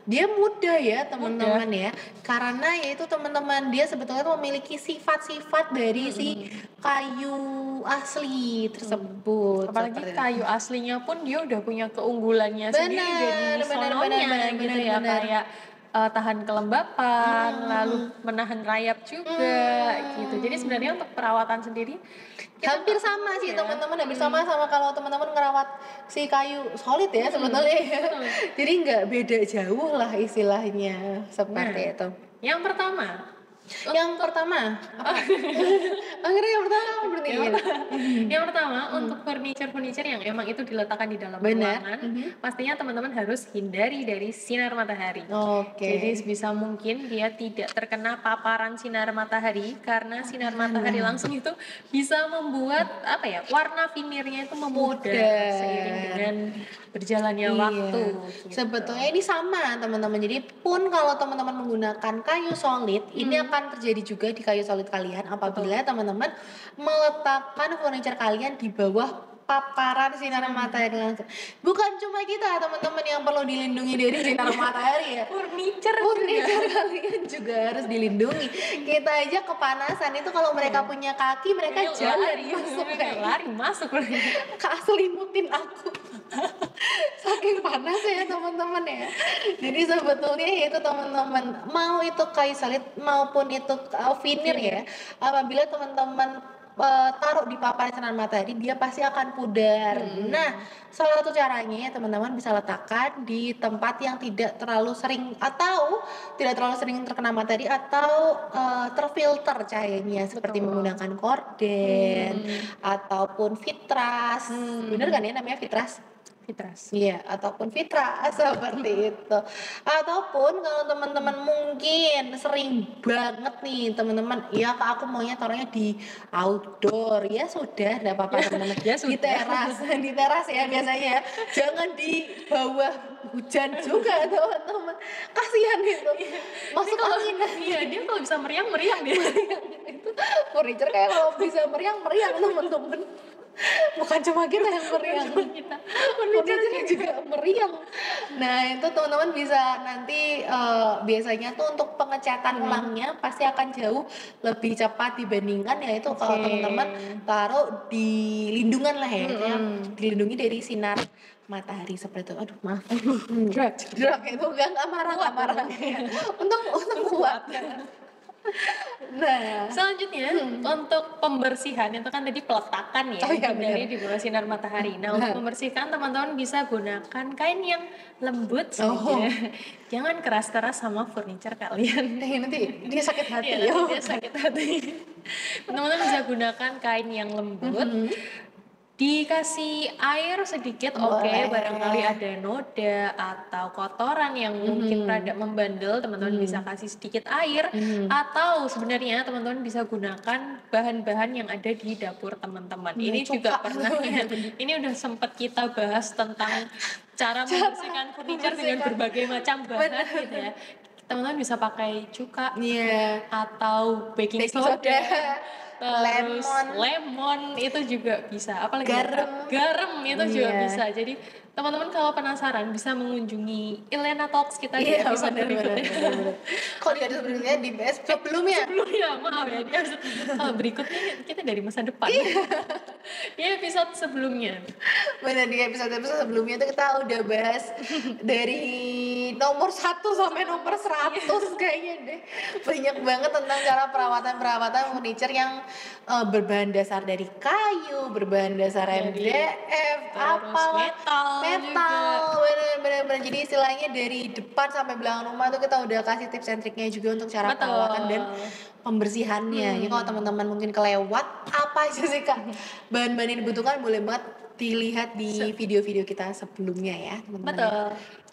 dia mudah ya teman-teman ya, karena yaitu teman-teman dia sebetulnya tuh memiliki sifat-sifat dari si kayu asli tersebut. Apalagi kayu aslinya pun dia udah punya keunggulannya sendiri dari sononya gitu ya, kayak tahan kelembapan, lalu menahan rayap juga gitu. Jadi sebenarnya untuk perawatan sendiri hampir sama sih teman-teman, hampir sama kalau teman-teman ngerawat si kayu solid ya sebetulnya. Jadi nggak beda jauh lah istilahnya seperti itu. Yang pertama yang pertama untuk furniture yang emang itu diletakkan di dalam ruangan, pastinya teman-teman harus hindari dari sinar matahari. Jadi sebisa mungkin dia tidak terkena paparan sinar matahari, karena sinar matahari langsung itu bisa membuat warna veneernya itu memudar seiring dengan berjalannya waktu. Gitu. Sebetulnya ini sama teman-teman. Jadi pun kalau teman-teman menggunakan kayu solid, ini akan terjadi juga di kayu solid kalian apabila teman-teman meletakkan furniture kalian di bawah paparan sinar matahari langsung. Bukan cuma kita teman-teman yang perlu dilindungi dari sinar matahari ya. Furniture kalian juga harus dilindungi. Kita aja kepanasan itu kalau mereka punya kaki mereka lari masuk. Kak selimutin aku. Saking panas ya teman-teman ya. Jadi sebetulnya itu teman-teman, mau itu kayu solid maupun itu veneer ya, apabila teman-teman taruh di paparan sinar matahari dia pasti akan pudar. Nah, salah satu caranya teman-teman bisa letakkan di tempat yang tidak terlalu sering terkena matahari atau terfilter cahayanya, seperti menggunakan korden ataupun vitras. Bener kan ya namanya vitras? Iya, ataupun vitras seperti itu. Ataupun kalau teman-teman mungkin sering banget nih teman-teman, ya Kak aku maunya taruhnya di outdoor, ya sudah, enggak apa-apa teman-teman. Di teras ya biasanya ya. Jangan di bawah hujan juga teman-teman. Kasihan itu. Masuk angin. Iya, dia kalau bisa meriang dia. Itu furniture kayak kalau bisa meriang teman-teman. Bukan cuma kita yang meriang, furniture juga meriang. Nah itu teman-teman bisa nanti biasanya tuh untuk pengecatan ulangnya pasti akan jauh lebih cepat dibandingkan ya itu kalau teman-teman taruh di lindungan lah ya, dilindungi dari sinar matahari seperti itu. Aduh maaf, drag itu nggak marah ya. Untuk kuat. Nah, Selanjutnya untuk pembersihan itu kan tadi peletakan ya, Oh iya, hindari benar. di bawah sinar matahari. Nah, untuk membersihkan teman-teman bisa gunakan kain yang lembut saja. Oh, Jangan keras-keras sama furniture kalian. nanti dia sakit hati Iya, ya. nanti dia sakit hati. Teman-teman bisa gunakan kain yang lembut. Dikasih air sedikit, oke, barangkali Boleh. ada noda atau kotoran yang mungkin rada membandel, teman-teman bisa kasih sedikit air, atau sebenarnya teman-teman bisa gunakan bahan-bahan yang ada di dapur teman-teman. Iya, Ini juga cuka. pernah ya, ini udah sempat kita bahas tentang cara membersihkan furniture dengan membersihkan. berbagai macam bahan Bener. gitu ya. Teman-teman bisa pakai cuka Iya, atau baking baking soda, soda, terus lemon, lemon itu juga bisa, apalagi ya, Kak? garam. Garam itu juga Iya. bisa. Jadi teman-teman kalau penasaran bisa mengunjungi Ilena Talks kita di Iya, episode benar. berikutnya. Kok di episode berikutnya di best sebelumnya? Sebelumnya, maaf ya, di episode berikutnya kita dari masa depan. Di episode sebelumnya. Benar, di episode sebelumnya tuh kita udah bahas dari nomor 1 sampai nomor 100 kayaknya deh. Banyak banget tentang cara perawatan furniture yang berbahan dasar dari kayu, berbahan dasar MDF, terus metal, bener-bener. Jadi istilahnya dari depan sampai belakang rumah tuh kita udah kasih tips and triknya juga untuk cara Betul. perawatan dan pembersihannya. Jadi kalau teman-teman mungkin kelewat apa aja sih Kak bahan-bahan yang dibutuhkan, boleh banget dilihat di video-video kita sebelumnya ya teman-teman. Betul.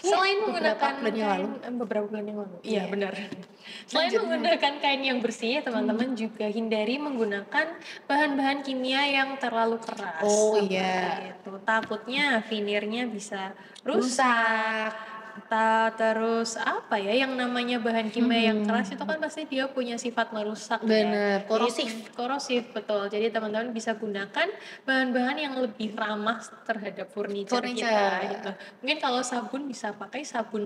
Selain menggunakan bulan yang lalu. beberapa bulan yang lalu. Iya, Iya. benar. Selain menggunakan kain yang bersih, teman-teman juga hindari menggunakan bahan-bahan kimia yang terlalu keras. Oh, Seperti iya. itu. Takutnya vinirnya bisa rusak. Rusak. Terus apa ya, yang namanya bahan kimia yang keras itu kan pasti dia punya sifat merusak. Bener, ya. korosif. Jadi, korosif, betul. Jadi teman-teman bisa gunakan bahan-bahan yang lebih ramah terhadap furniture kita gitu. Mungkin kalau sabun bisa pakai sabun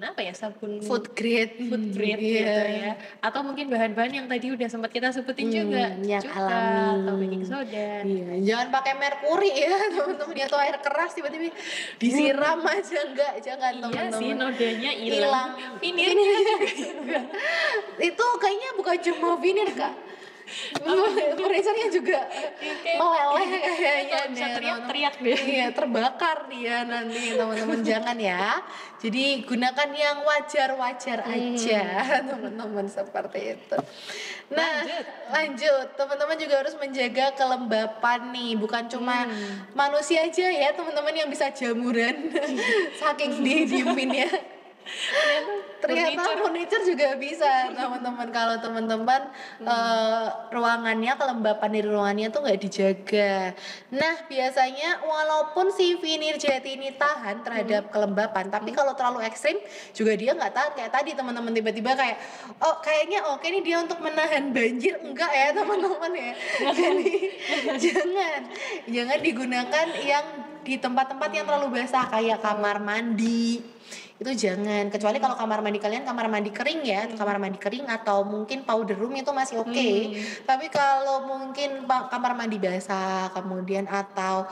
apa ya, sabun Food grade. gitu ya. Atau mungkin bahan-bahan yang tadi udah sempat kita sebutin juga, yang cuka alami. atau baking soda. Iya, jangan pakai merkuri ya teman-teman, atau air keras tiba-tiba disiram aja, jangan Iya teman-teman. sih, nodanya hilang. Hilang. Vinirnya juga. Itu kayaknya bukan cuma vinir Kak. Furniture-nya juga meleleh kayaknya Bisa deh, teriak-teriak teman-teman. deh. Iya, terbakar dia nanti teman-teman, jangan ya. Jadi gunakan yang wajar-wajar aja teman-teman, seperti itu. Nah, lanjut. Teman-teman juga harus menjaga kelembapan nih, bukan cuma manusia aja ya teman-teman yang bisa jamuran saking didiemin ya. Ternyata furniture juga bisa teman-teman, kalau teman-teman ruangannya, kelembapan di ruangannya tuh nggak dijaga. Nah biasanya walaupun si vinir jati ini tahan terhadap kelembapan, tapi kalau terlalu ekstrim juga dia nggak tahan. Kayak tadi teman-teman tiba-tiba kayak kayaknya oke nih dia untuk menahan banjir, enggak ya teman-teman ya. Jadi jangan digunakan yang di tempat-tempat yang terlalu basah kayak kamar mandi. Itu jangan, kecuali kalau kamar mandi kalian kamar mandi kering ya, kamar mandi kering atau mungkin powder room itu masih oke. Tapi kalau mungkin kamar mandi basah, kemudian atau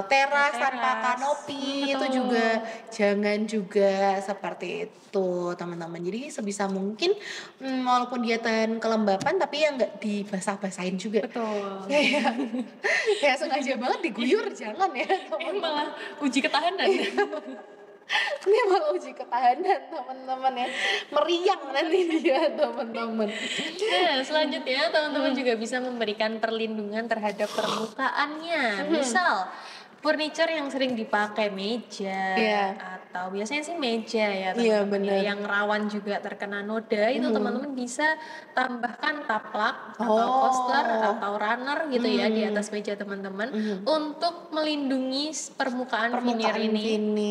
teras tanpa kanopi, itu juga jangan juga seperti itu teman-teman. Jadi sebisa mungkin walaupun dia tahan kelembapan tapi ya nggak dibasah-basahin juga. Betul. Kayak sengaja banget diguyur, jangan ya teman-teman. Malah uji ketahanan. Ini malah uji ketahanan teman-teman ya, meriang nanti dia teman-teman. Nah, selanjutnya teman-teman juga bisa memberikan perlindungan terhadap permukaannya. Misal furniture yang sering dipakai meja atau biasanya sih meja ya teman-teman, yang rawan juga terkena noda, itu teman-teman bisa tambahkan taplak atau coaster atau runner gitu ya di atas meja teman-teman untuk melindungi permukaan vinir ini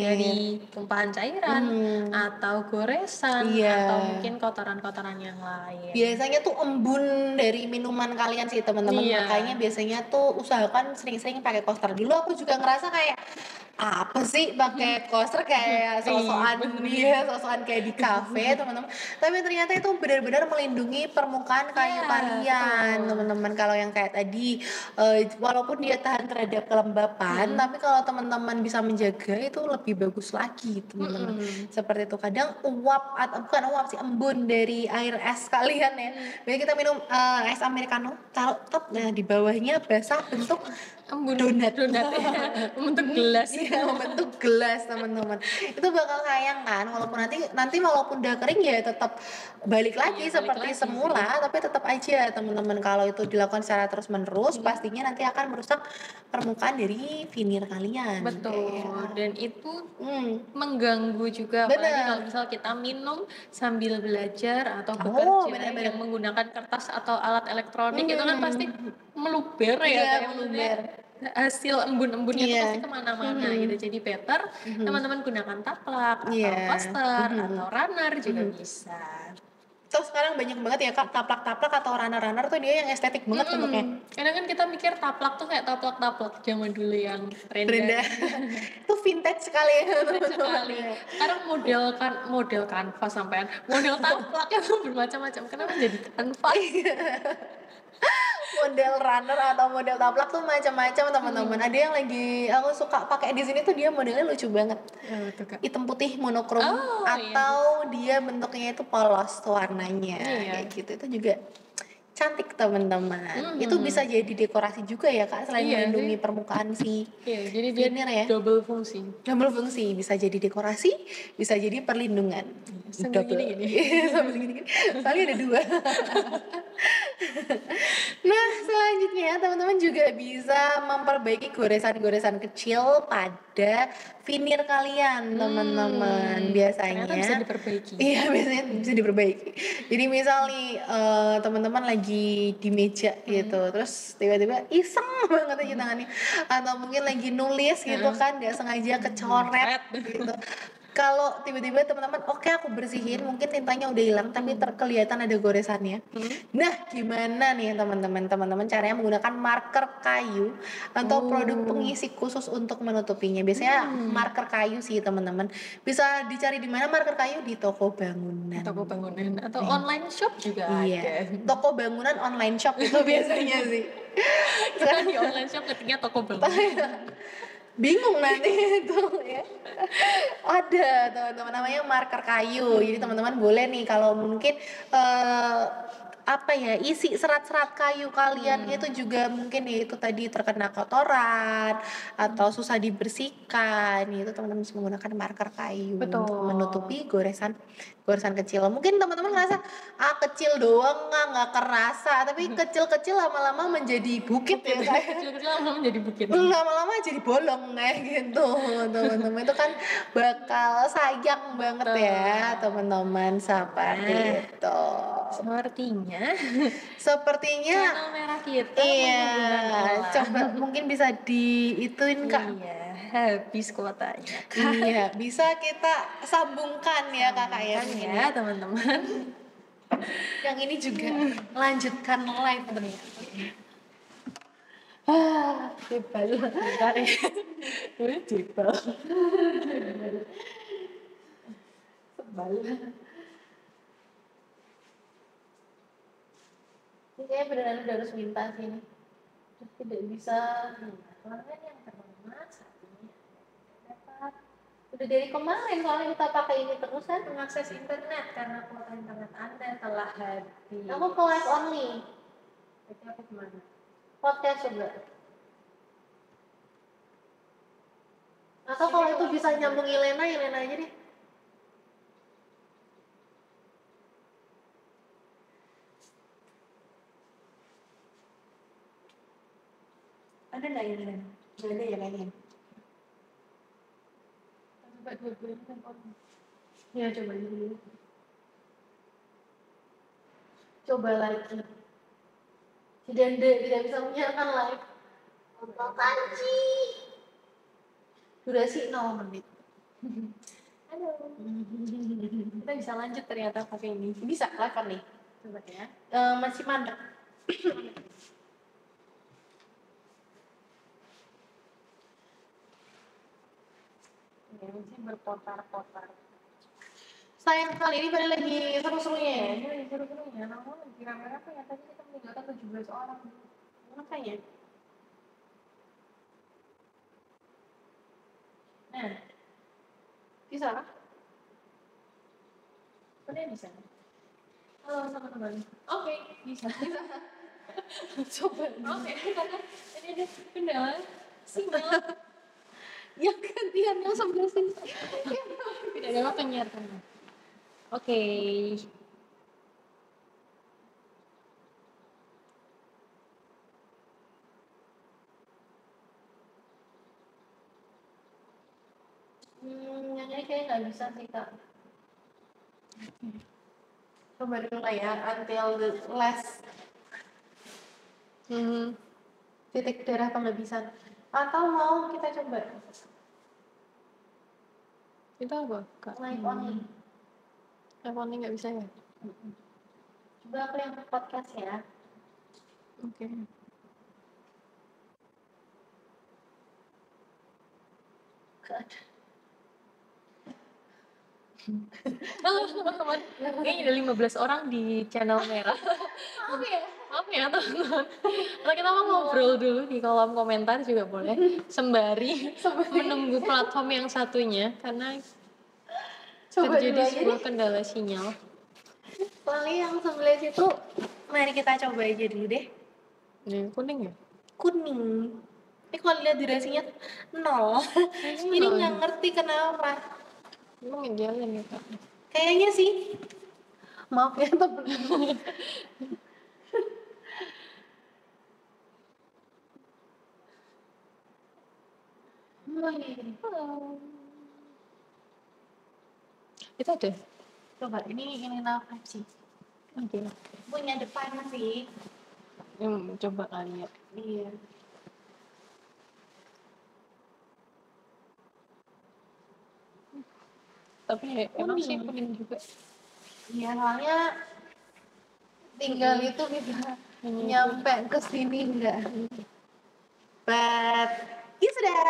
dari tumpahan cairan atau goresan atau mungkin kotoran-kotoran yang lain. Biasanya tuh embun dari minuman kalian sih teman-teman, makanya biasanya tuh usahakan sering-sering pakai coaster. Dulu aku juga ngerasa kayak apa sih pakai coaster kayak sosokan dia, sosokan kayak di kafe teman-teman. Tapi ternyata itu benar-benar melindungi permukaan kayu Iya, kalian, betul. teman-teman. Kalau yang kayak tadi, walaupun dia tahan terhadap kelembapan, Mhm. tapi kalau teman-teman bisa menjaga itu lebih bagus lagi, teman-teman. Mhm. Seperti itu. Kadang uap atau bukan uap sih, embun dari air es kalian ya. Mmm. Biasanya kita minum es americano, taruh top, nah di bawahnya basah bentuk donat. Donat ya, membentuk gelas. Iya, membentuk gelas, teman-teman. Itu bakal sayang kan, walaupun nanti nanti walaupun udah kering ya tetap balik lagi Iya, balik seperti lagi sih. semula, tapi tetap aja teman-teman kalau itu dilakukan secara terus-menerus, Mhm. pastinya nanti akan merusak permukaan dari vinir kalian. Betul, Kayak dan itu hmm, mengganggu juga, apalagi kalau bener. misal kita minum sambil belajar atau Oh, bekerja bener-bener. yang menggunakan kertas atau alat elektronik itu kan pasti Mhm. meluber ya, Iya, kayak maksudnya meluber. hasil embun-embunnya itu Iya. pasti kemana-mana Mhm. gitu. Jadi better Mhm. teman-teman gunakan taplak atau Iya. coaster Mhm. atau runner juga Mhm. bisa. Terus sekarang banyak banget ya Kak, taplak-taplak atau runner-runner tuh dia yang estetik banget bentuknya. Kadang kan kita mikir taplak tuh kayak taplak-taplak zaman dulu yang Brenda. trendnya. Itu vintage sekali ya Vintage teman-teman sekali. ya. Sekarang model kanvas sampean, model taplak itu bermacam-macam. Kenapa jadi kanvas? Model runner atau model taplak tuh macam-macam teman-teman. Mhm. Ada yang lagi aku suka pakai di sini tuh dia modelnya lucu banget. Tuh, Kak. Hitam putih monokrom Oh, iya. atau dia bentuknya itu polos tuh warnanya Iya. kayak gitu. Itu juga cantik teman-teman. Itu bisa Mhm. jadi dekorasi juga ya Kak, selain Iya sih. melindungi permukaan si Iya, jadi dia vinir ya. double fungsi. Double fungsi, bisa jadi dekorasi, bisa jadi perlindungan. Sambil Double. gini-gini. Iya, sambil gini-gini. Soalnya ada dua. Nah, selanjutnya teman-teman juga bisa memperbaiki goresan-goresan kecil pada vinir kalian, teman-teman. Ternyata bisa Biasanya, diperbaiki. iya biasanya bisa diperbaiki. Jadi misal nih teman-teman lagi di meja gitu, terus tiba-tiba iseng banget aja tangannya, atau mungkin lagi nulis gitu Heeh. kan, nggak sengaja kecoret Red. gitu. Kalau tiba-tiba teman-teman, oke aku bersihin, mungkin tintanya udah hilang, tapi kelihatan ada goresannya. Nah, gimana nih teman-teman? Teman-teman caranya menggunakan marker kayu atau produk Oh. pengisi khusus untuk menutupinya. Biasanya marker kayu sih teman-teman. Bisa dicari di mana marker kayu? Di toko bangunan. Toko bangunan atau Nih. online shop juga Iya, ada. toko bangunan online shop itu biasanya sih. Kita di online shop ketiknya toko bangunan. Bingung nanti itu ya. Ada teman-teman namanya marker kayu. Jadi teman-teman boleh nih kalau mungkin eh apa ya, isi serat-serat kayu kalian itu juga mungkin ya itu tadi terkena kotoran atau susah dibersihkan, itu teman-teman bisa menggunakan marker kayu untuk Betul. menutupi goresan goresan kecil. Mungkin teman-teman ngerasa kecil doang nggak kerasa, tapi kecil-kecil lama-lama menjadi bukit ya kayak Kecil-kecil langsung jadi bukit. lama-lama jadi bolong kayak gitu teman-teman. Itu kan bakal sayang banget ya teman-teman seperti itu. Sepertinya Sepertinya channel merah kita iya, menghubungkan olah. coba mungkin bisa diituin Kak. Iya, habis kuotanya. Iya, bisa kita sambungkan ya Kakak ya Kan mungkin ya, ya. teman-teman. Yang ini juga lanjutkan live ternyata. Jebal. Bentar ya. Gue jebel. Sebal. Ini kayaknya beneran udah harus minta sih ini. Terus tidak bisa. Karena kan yang terima satunya dapat. Udah dari kemarin soalnya kita pakai ini terus kan. Mengakses internet karena kuota internet Anda telah habis. Aku ke live only. Berarti aku kemana? Podcast juga. Atau kalau itu bisa nyambung Ilena aja deh. Ada nggak Ilena? Nggak ada ya kayaknya. Coba dua-duanya kan on. Ya coba dulu. Coba lagi. Si Dende tidak bisa menyiarkan live. Apa kanji? Durasi 0 menit. Halo. Kita bisa lanjut ternyata pakai ini. Bisa live nih. Coba ya. Masih mandek. Ini berputar-putar. Sayang sekali ini pada lagi seru-serunya ya. Ini lagi seru-serunya. Namun lagi rame-rame ya. Tadi kita meninggalkan 17 orang. Makanya. Nah, bisa kah? Sebenarnya bisa. Halo teman-teman. Oke, bisa. Coba. Oke. Ini ada kendala sinyal. Yang gantian yang sebelah sini. Tidak ada apa penyiaran. Oke. Yang ini kayaknya nggak bisa sih kak. Coba dulu lah ya, until the last titik darah penghabisan. Atau mau kita coba Itu apa, Kak? live only. Live only nggak bisa ya? Coba aku yang podcast ya. Oke. Gak ada. Halo teman-teman. Kayaknya ada 15 orang di channel merah. Oke ya. Apa ya teman-teman? Kalau kita mau ngobrol dulu di kolom komentar juga boleh. Sembari menunggu platform yang satunya karena Coba terjadi dulu aja sebuah deh. kendala sinyal. Soalnya yang sebelah situ, mari kita coba aja dulu deh. Ini kuning ya? Kuning. Ini kalau lihat durasinya 0. Jadi nggak ngerti kenapa. Emang idealnya ya Kak? Kayaknya sih. Maaf ya teman-teman. Itu ada? Coba ini apa sih? Oke. Punya depan sih. Coba kali ya. Iya. Tapi emang sih kuning juga. Iya, soalnya tinggal itu bisa nyampe ke sini enggak. But ya sudah.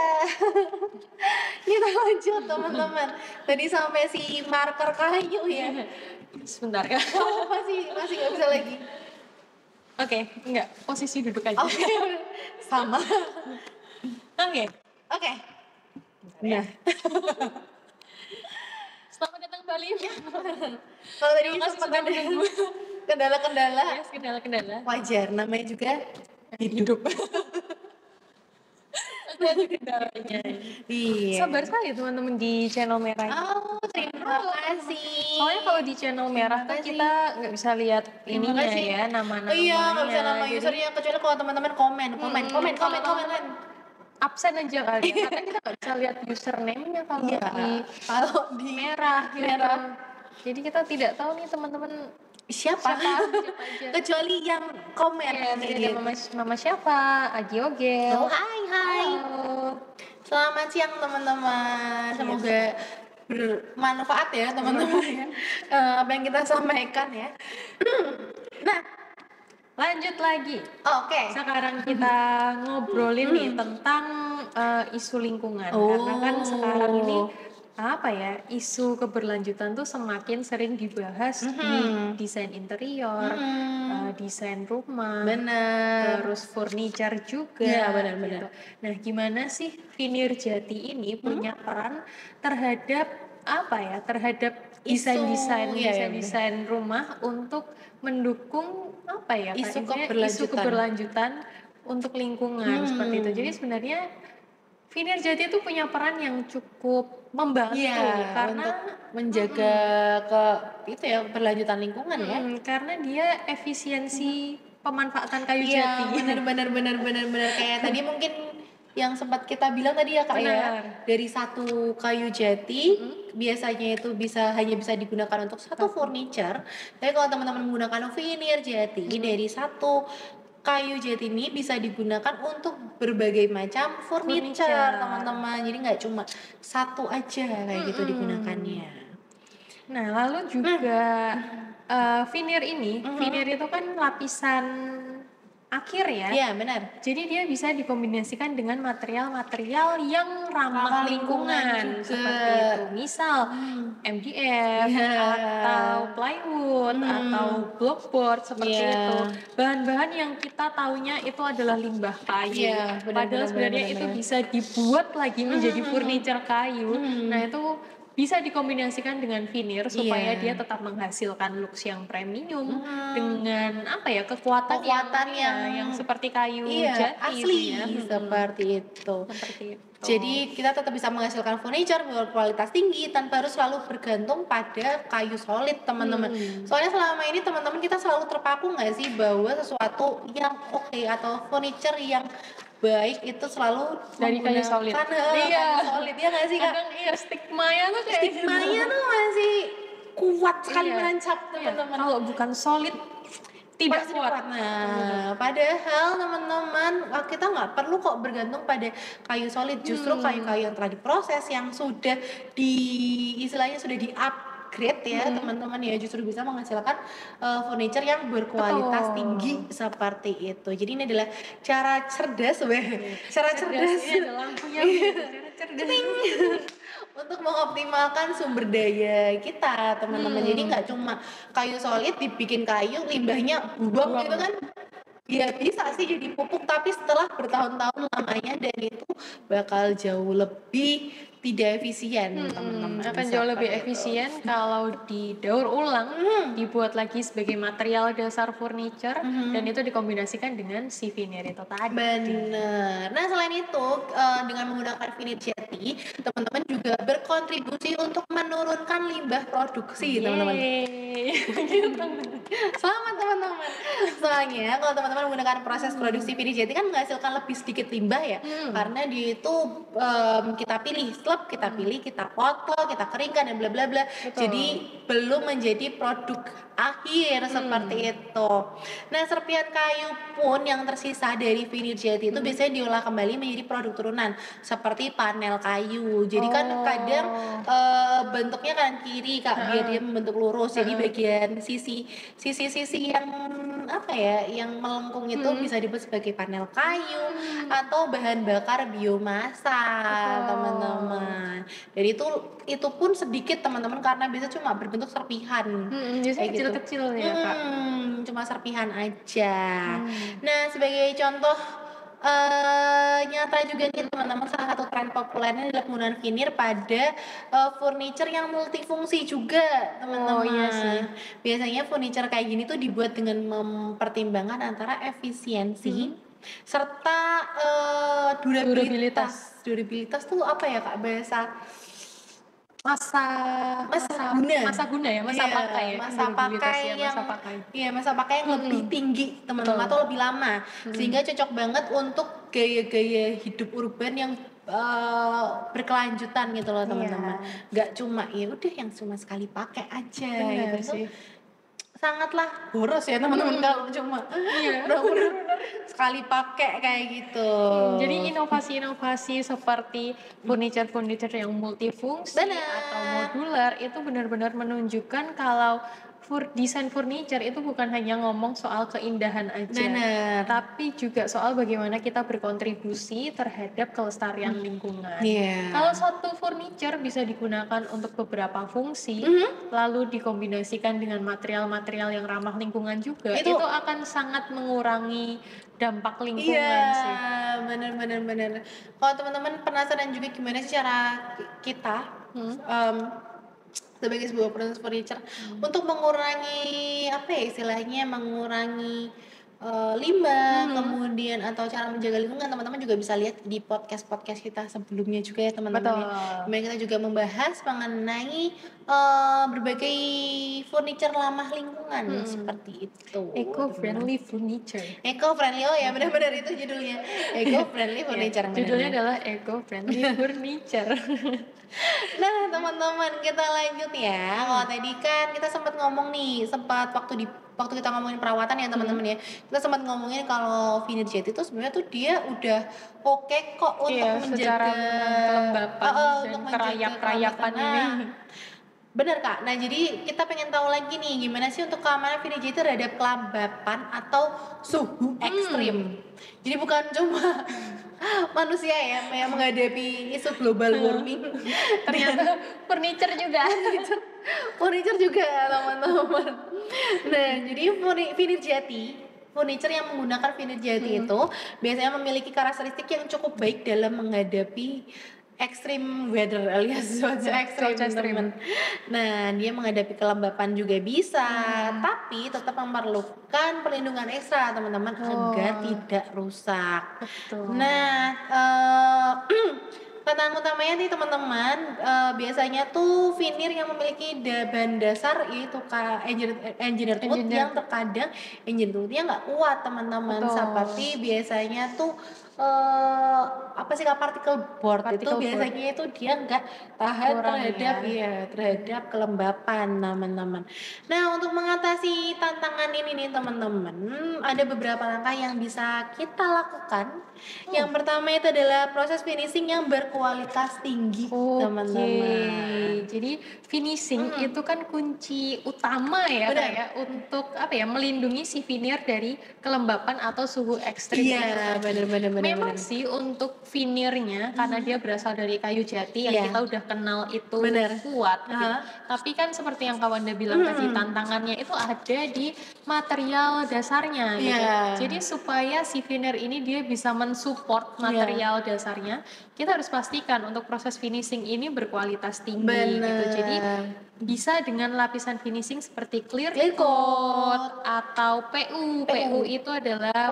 Kita lanjut teman-teman. Tadi sampai si marker kayu ya. Sebentar ya. Oh, masih nggak bisa lagi. Oke, enggak. Posisi duduk aja. Oke, sama. Oke. Oke. Nah. Selamat datang Bali. Kalau tadi Terima kasih sempat sudah ada menunggu. kendala-kendala, Yes, kendala-kendala. wajar. Namanya juga Hidup. Ada kendalanya. iya. Sabar sekali teman-teman di channel merah ini. Oh, terima kasih. Soalnya kalau di channel merah tuh kita nggak bisa lihat ininya kasih. ya, nama-namanya. Oh iya, nggak bisa nama Jadi, usernya kecuali kalau teman-teman komen. absen aja kali ya, karena kita nggak bisa lihat username-nya kalau Iya, kalau di merah gitu. merah. Jadi kita tidak tahu nih teman-teman siapa aja. kecuali yang komen. Ya, ada mama siapa, Agi Ogel. Oh, hai. Halo. Selamat siang teman-teman. Semoga bermanfaat ya teman-teman ya. Apa yang kita sampaikan ya. Nah, lanjut lagi. Oke. Sekarang kita ngobrolin nih tentang isu lingkungan. Karena kan sekarang ini apa ya, isu keberlanjutan tuh semakin sering dibahas di desain interior, desain rumah, terus furniture juga. Ya, benar-benar. Gitu. Nah, gimana sih Finir Jati ini punya peran terhadap apa ya, terhadap desain rumah untuk mendukung apa ya, isu keberlanjutan untuk lingkungan seperti itu. Jadi sebenarnya Finir Jati itu punya peran yang cukup membantu karena untuk menjaga keberlanjutan lingkungan ya. Karena dia efisiensi pemanfaatan kayu jati. Benar kayak tadi mungkin yang sempat kita bilang tadi ya Kak ya, dari satu kayu jati biasanya itu hanya bisa digunakan untuk satu furniture. Tapi kalau teman-teman menggunakan Finir Jati dari satu kayu jati ini bisa digunakan untuk berbagai macam furniture teman-teman. Jadi nggak cuma satu aja kayak gitu digunakannya. Nah, lalu juga Finir itu kan lapisan akhir ya. Iya, benar. Jadi dia bisa dikombinasikan dengan material-material yang ramah lingkungan juga. seperti itu. Misal MDF atau plywood atau blockboard seperti itu. Bahan-bahan yang kita taunya itu adalah limbah kayu. Iya, benar, Padahal sebenarnya itu bisa dibuat lagi menjadi furniture kayu. Nah, itu bisa dikombinasikan dengan veneer supaya dia tetap menghasilkan looks yang premium dengan apa ya, kekuatan yang seperti kayu jati asli ya. seperti itu. Seperti itu. Jadi kita tetap bisa menghasilkan furniture berkualitas tinggi tanpa harus selalu bergantung pada kayu solid, teman-teman. Soalnya selama ini teman-teman kita selalu terpaku nggak sih bahwa sesuatu yang oke atau furniture yang baik itu selalu dari kayu solid. Kayu solid ya nggak sih Kak? Kadang stigmanya tuh kayak stigmanya tuh masih kuat sekali menancap teman-teman. Kalau bukan solid tidak kuat. Nah, padahal teman-teman kita nggak perlu kok bergantung pada kayu solid. Justru kayu-kayu yang telah diproses, yang sudah istilahnya sudah upgrade ya teman-teman ya, justru bisa menghasilkan furniture yang berkualitas tinggi seperti itu. Jadi ini adalah cara cerdas, cara cerdas. Ini ada lampunya, cara cerdas. Untuk mengoptimalkan sumber daya kita teman-teman. Jadi nggak cuma kayu solid dibikin kayu limbahnya buang gitu kan, ya bisa sih jadi pupuk, tapi setelah bertahun-tahun lamanya dan itu bakal jauh lebih tidak efisien teman-teman. Akan jauh lebih efisien kalau didaur ulang, dibuat lagi sebagai material dasar furniture dan itu dikombinasikan dengan si veneer itu tadi. Bener. Nah selain itu dengan menggunakan veneer jati, teman-teman juga berkontribusi untuk menurunkan limbah produksi teman-teman. Selamat teman-teman. Soalnya kalau teman-teman menggunakan proses produksi veneer jati kan menghasilkan lebih sedikit limbah ya, karena dia itu kita pilih kita pilih, kita potong, kita keringkan dan bla bla bla. Jadi belum menjadi produk akhir seperti itu. Nah, serpihan kayu pun yang tersisa dari veneer jati itu biasanya diolah kembali menjadi produk turunan seperti panel kayu. Jadi kan kadang bentuknya kanan kiri Kak, biar dia membentuk lurus. Jadi bagian sisi yang apa ya, yang melengkung itu bisa disebut sebagai panel kayu atau bahan bakar biomasa teman-teman. Jadi itu pun sedikit teman-teman karena biasa cuma berbentuk serpihan. Biasanya kecil-kecil ya Kak. Cuma serpihan aja. Nah sebagai contoh nyata juga nih teman-teman, salah satu tren populernya adalah penggunaan veneer pada furniture yang multifungsi juga teman-teman. Iya sih. Biasanya furniture kayak gini tuh dibuat dengan mempertimbangkan antara efisiensi serta durabilitas. Durabilitas tuh apa ya Kak bahasa? Masa guna ya, masa pakai yang lebih tinggi teman-teman, atau lebih lama, sehingga cocok banget untuk gaya-gaya hidup urban yang berkelanjutan gitu loh teman-teman. Gak cuma ya udah yang cuma sekali pakai aja gitu sih. Sangatlah boros ya teman-teman kalau cuma sekali pakai kayak gitu. Jadi inovasi-inovasi seperti furniture yang multifungsi atau modular itu benar-benar menunjukkan kalau desain furniture itu bukan hanya ngomong soal keindahan aja, tapi juga soal bagaimana kita berkontribusi terhadap kelestarian lingkungan. Kalau suatu furniture bisa digunakan untuk beberapa fungsi, lalu dikombinasikan dengan material-material yang ramah lingkungan juga, itu akan sangat mengurangi dampak lingkungan sih. Iya, benar. Kalau teman-teman penasaran juga gimana sih cara kita sebagai sebuah proses furniture untuk mengurangi apa ya istilahnya, mengurangi limbah, kemudian atau cara menjaga lingkungan, teman-teman juga bisa lihat di podcast kita sebelumnya juga ya teman-teman. Dimana kita juga membahas mengenai berbagai furniture ramah lingkungan seperti itu. Eco-friendly furniture. Eco-friendly, oh ya benar-benar itu judulnya. Eco-friendly furniture. Judulnya adalah eco-friendly furniture. Nah teman-teman kita lanjut ya. Kalau tadi kan kita sempat ngomong nih, waktu kita ngomongin perawatan ya teman-teman ya, kita sempat ngomongin kalau veneer jati itu sebenarnya tuh dia udah oke kok untuk menjaga kelembapan dan kerayak-kerayakan ini. Bener Kak, nah jadi kita pengen tahu lagi nih gimana sih untuk keamanan furniture itu terhadap kelembapan atau suhu ekstrim. Jadi bukan cuma manusia ya yang menghadapi isu global warming, Ternyata furniture juga. furniture juga teman-teman. Nah jadi furniture yang menggunakan furniture jati itu biasanya memiliki karakteristik yang cukup baik dalam menghadapi extreme weather alias cuaca ekstrim Cuaca ekstrim. teman. Nah dia menghadapi kelembapan juga bisa, tapi tetap memerlukan perlindungan ekstra teman-teman agar tidak rusak. Betul. Nah, tantangan utamanya nih teman-teman, biasanya tuh veneer yang memiliki bahan dasar yaitu engineered wood yang terkadang engineered woodnya nggak kuat teman-teman. Betul. Seperti biasanya tuh apa sih Kak, particle board itu Particle board. biasanya itu dia nggak tahan Kurang terhadap kelembapan teman-teman. Nah untuk mengatasi tantangan ini nih teman-teman, ada beberapa langkah yang bisa kita lakukan. Yang pertama itu adalah proses finishing yang berkualitas tinggi teman-teman. Jadi finishing itu kan kunci utama ya Benar. Kak ya untuk apa ya melindungi si veneer dari kelembapan atau suhu ekstrim. Iya, benar. Memang sih untuk veneernya karena dia berasal dari kayu jati yang Iya. kita udah kenal itu Benar. kuat. Gitu. Tapi kan seperti yang Kak Wanda bilang tadi tantangannya itu ada di material dasarnya gitu. Iya. Jadi supaya si veneer ini dia bisa mensupport material dasarnya, kita harus pastikan untuk proses finishing ini berkualitas tinggi gitu. Jadi bisa dengan lapisan finishing seperti clear coat atau PU. PU itu adalah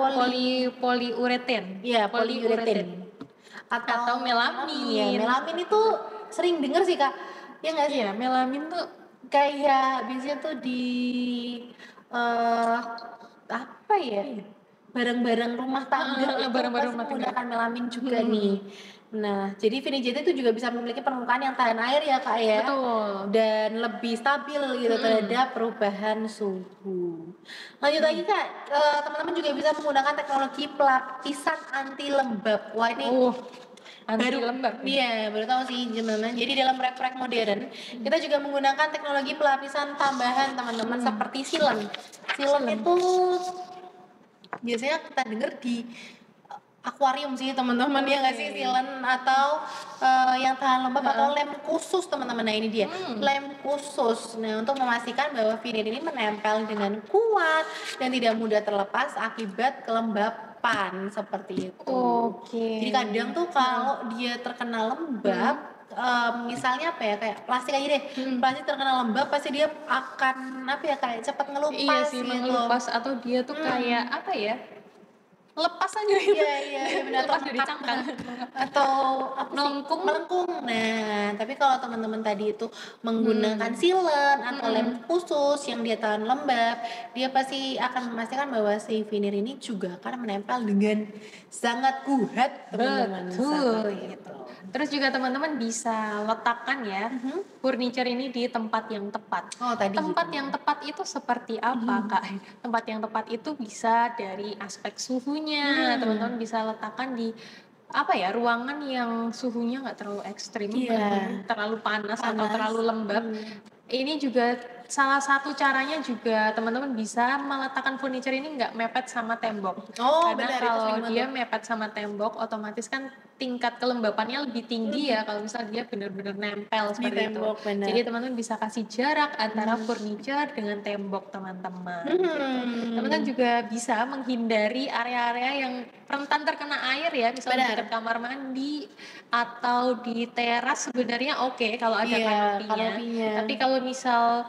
polyurethane. Iya, polyurethane. Atau melamin. Ya, melamin itu sering denger sih Kak. Ya nggak sih? Iya, melamin tuh kayak biasanya tuh di apa ya? Barang-barang rumah tangga barang-barang pasti rumah tangga. menggunakan melamin juga nih. Nah, jadi vintage itu juga bisa memiliki permukaan yang tahan air ya Kak ya. Betul. Dan lebih stabil gitu terhadap perubahan suhu. Lanjut lagi Kak, teman-teman juga bisa menggunakan teknologi pelapisan anti lembab. Wah ini anti lembab. Iya, baru tahu sih teman-teman. Jadi dalam rek-rek modern, kita juga menggunakan teknologi pelapisan tambahan teman-teman seperti silen. Silen itu biasanya kita dengar di akuarium sih teman-teman ya nggak sih silen atau yang tahan lembab atau lem khusus teman-teman. Nah ini dia lem khusus. Nah untuk memastikan bahwa veneer ini menempel dengan kuat dan tidak mudah terlepas akibat kelembapan seperti itu. Jadi kadang tuh kalau dia terkena lembab misalnya apa ya kayak plastik aja deh, plastik terkena lembab pasti dia akan apa ya kayak cepat ngelupas. Iya sih, gitu. mengelupas atau dia tuh kayak apa ya? Lepas aja gitu. Iya benar, lepas dari cangkang atau apa sih? Melengkung. Nah, tapi kalau teman-teman tadi itu menggunakan silen atau lem khusus yang dia tahan lembab, dia pasti akan memastikan bahwa si veneer ini juga akan menempel dengan sangat kuat teman-teman. Betul. Terus juga teman-teman bisa letakkan ya furniture ini di tempat yang tepat. Tempat yang tepat itu seperti apa Kak? Tempat yang tepat itu bisa dari aspek suhunya. Teman-teman bisa letakkan di apa ya ruangan yang suhunya nggak terlalu ekstrim, terlalu panas atau terlalu lembab. Ini juga salah satu caranya juga teman-teman bisa meletakkan furniture ini nggak mepet sama tembok. Karena kalau dia mepet sama tembok, otomatis kan tingkat kelembapannya lebih tinggi ya kalau misal dia benar-benar nempel seperti itu. Jadi teman-teman bisa kasih jarak antara furniture dengan tembok teman-teman. Teman-teman juga bisa menghindari area-area yang rentan terkena air ya, misalnya dekat kamar mandi atau di teras sebenarnya oke kalau ada kanopinya. Tapi kalau misal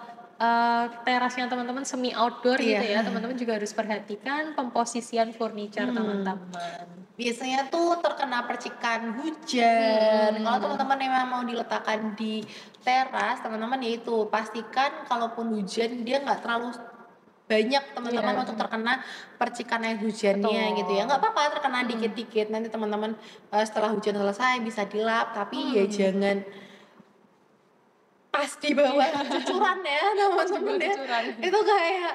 terasnya teman-teman semi outdoor gitu ya, teman-teman juga harus perhatikan pemposisian furniture teman-teman. Biasanya tuh terkena percikan hujan. Kalau teman-teman memang mau diletakkan di teras, teman-teman yaitu pastikan kalaupun hujan dia nggak terlalu banyak teman-teman untuk terkena percikan air hujannya gitu ya. Nggak apa-apa terkena dikit-dikit. Nanti teman-teman setelah hujan selesai bisa dilap, tapi ya jangan pas di bawah cucuran ya teman-teman ya. Itu kayak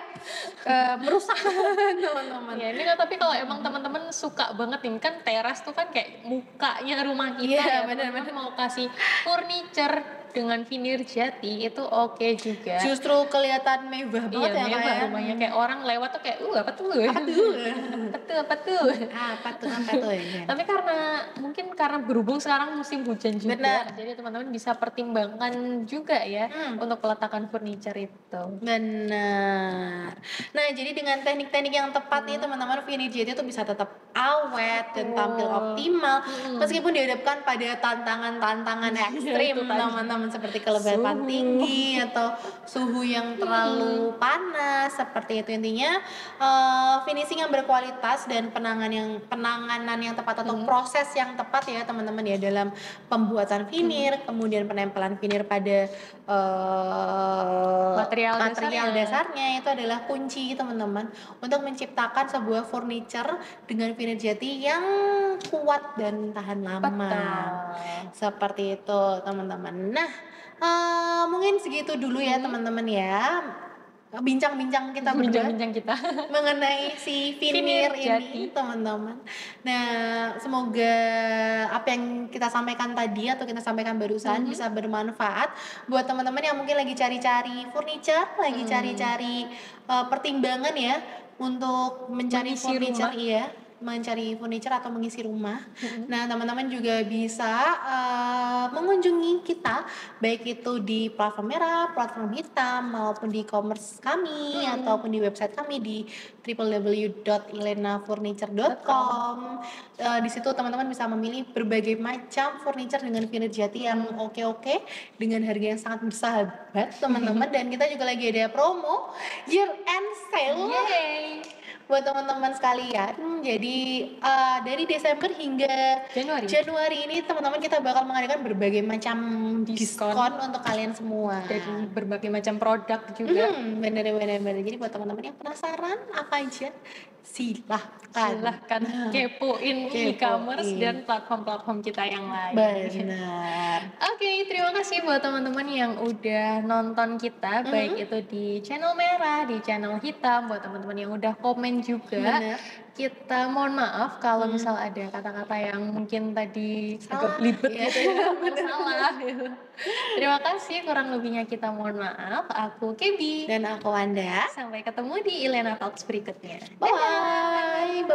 merusak teman-teman. Ya ini kan tapi kalau emang teman-teman suka banget nih kan teras tuh kan kayak mukanya rumah kita ya. Benar-benar mau kasih furniture dengan vinir jati itu oke juga. Justru kelihatan mewah banget ya mewah kayak. rumahnya, kayak orang lewat tuh kayak apa tuh? Apa tuh? Apa tuh? Apa tuh ya? Tapi mungkin karena berhubung sekarang musim hujan juga, Benar. jadi teman-teman bisa pertimbangkan juga ya untuk peletakan furniture itu. Benar. Nah, jadi dengan teknik-teknik yang tepat nih teman-teman, vinir jati itu bisa tetap awet dan tampil optimal meskipun dihadapkan pada tantangan-tantangan ekstrim teman-teman, seperti kelembapan tinggi atau suhu yang terlalu panas seperti itu. Intinya finishing yang berkualitas dan penanganan yang tepat atau proses yang tepat ya teman-teman ya dalam pembuatan vinir, kemudian penempelan vinir pada material dasarnya itu adalah kunci teman-teman untuk menciptakan sebuah furniture dengan vinir jati yang kuat dan tahan lama. Betul. Seperti itu teman-teman. Nah, mungkin segitu dulu ya teman-teman ya. Bincang-bincang kita berdua mengenai si vinir ini teman-teman. Nah, semoga apa yang kita sampaikan tadi atau kita sampaikan barusan bisa bermanfaat buat teman-teman yang mungkin lagi cari-cari furniture, lagi cari-cari pertimbangan ya untuk mencari furniture mencari furniture atau mengisi rumah. Nah, teman-teman juga bisa mengunjungi kita baik itu di platform merah, platform hitam maupun di e-commerce kami ataupun di website kami di www.ilenafurniture.com. Di situ teman-teman bisa memilih berbagai macam furniture dengan vinir jati yang oke dengan harga yang sangat bersahabat teman-teman. Dan kita juga lagi ada promo year end sale. Yeay. Buat teman-teman sekalian. Jadi dari Desember hingga Januari ini teman-teman kita bakal mengadakan berbagai macam diskon untuk kalian semua dari berbagai macam produk juga. Bener. Jadi buat teman-teman yang penasaran apa aja silahkan kepoin e-commerce dan platform-platform kita yang lain. Benar. Oke, terima kasih buat teman-teman yang udah nonton kita, baik itu di channel merah, di channel hitam, buat teman-teman yang udah komen juga. Benar. Kita mohon maaf kalau misal ada kata-kata yang mungkin tadi agak belibet gitu ya, salah. Terima kasih, kurang lebihnya kita mohon maaf. Aku Kebi dan aku Wanda. Sampai ketemu di Ilena Talks berikutnya. Bye.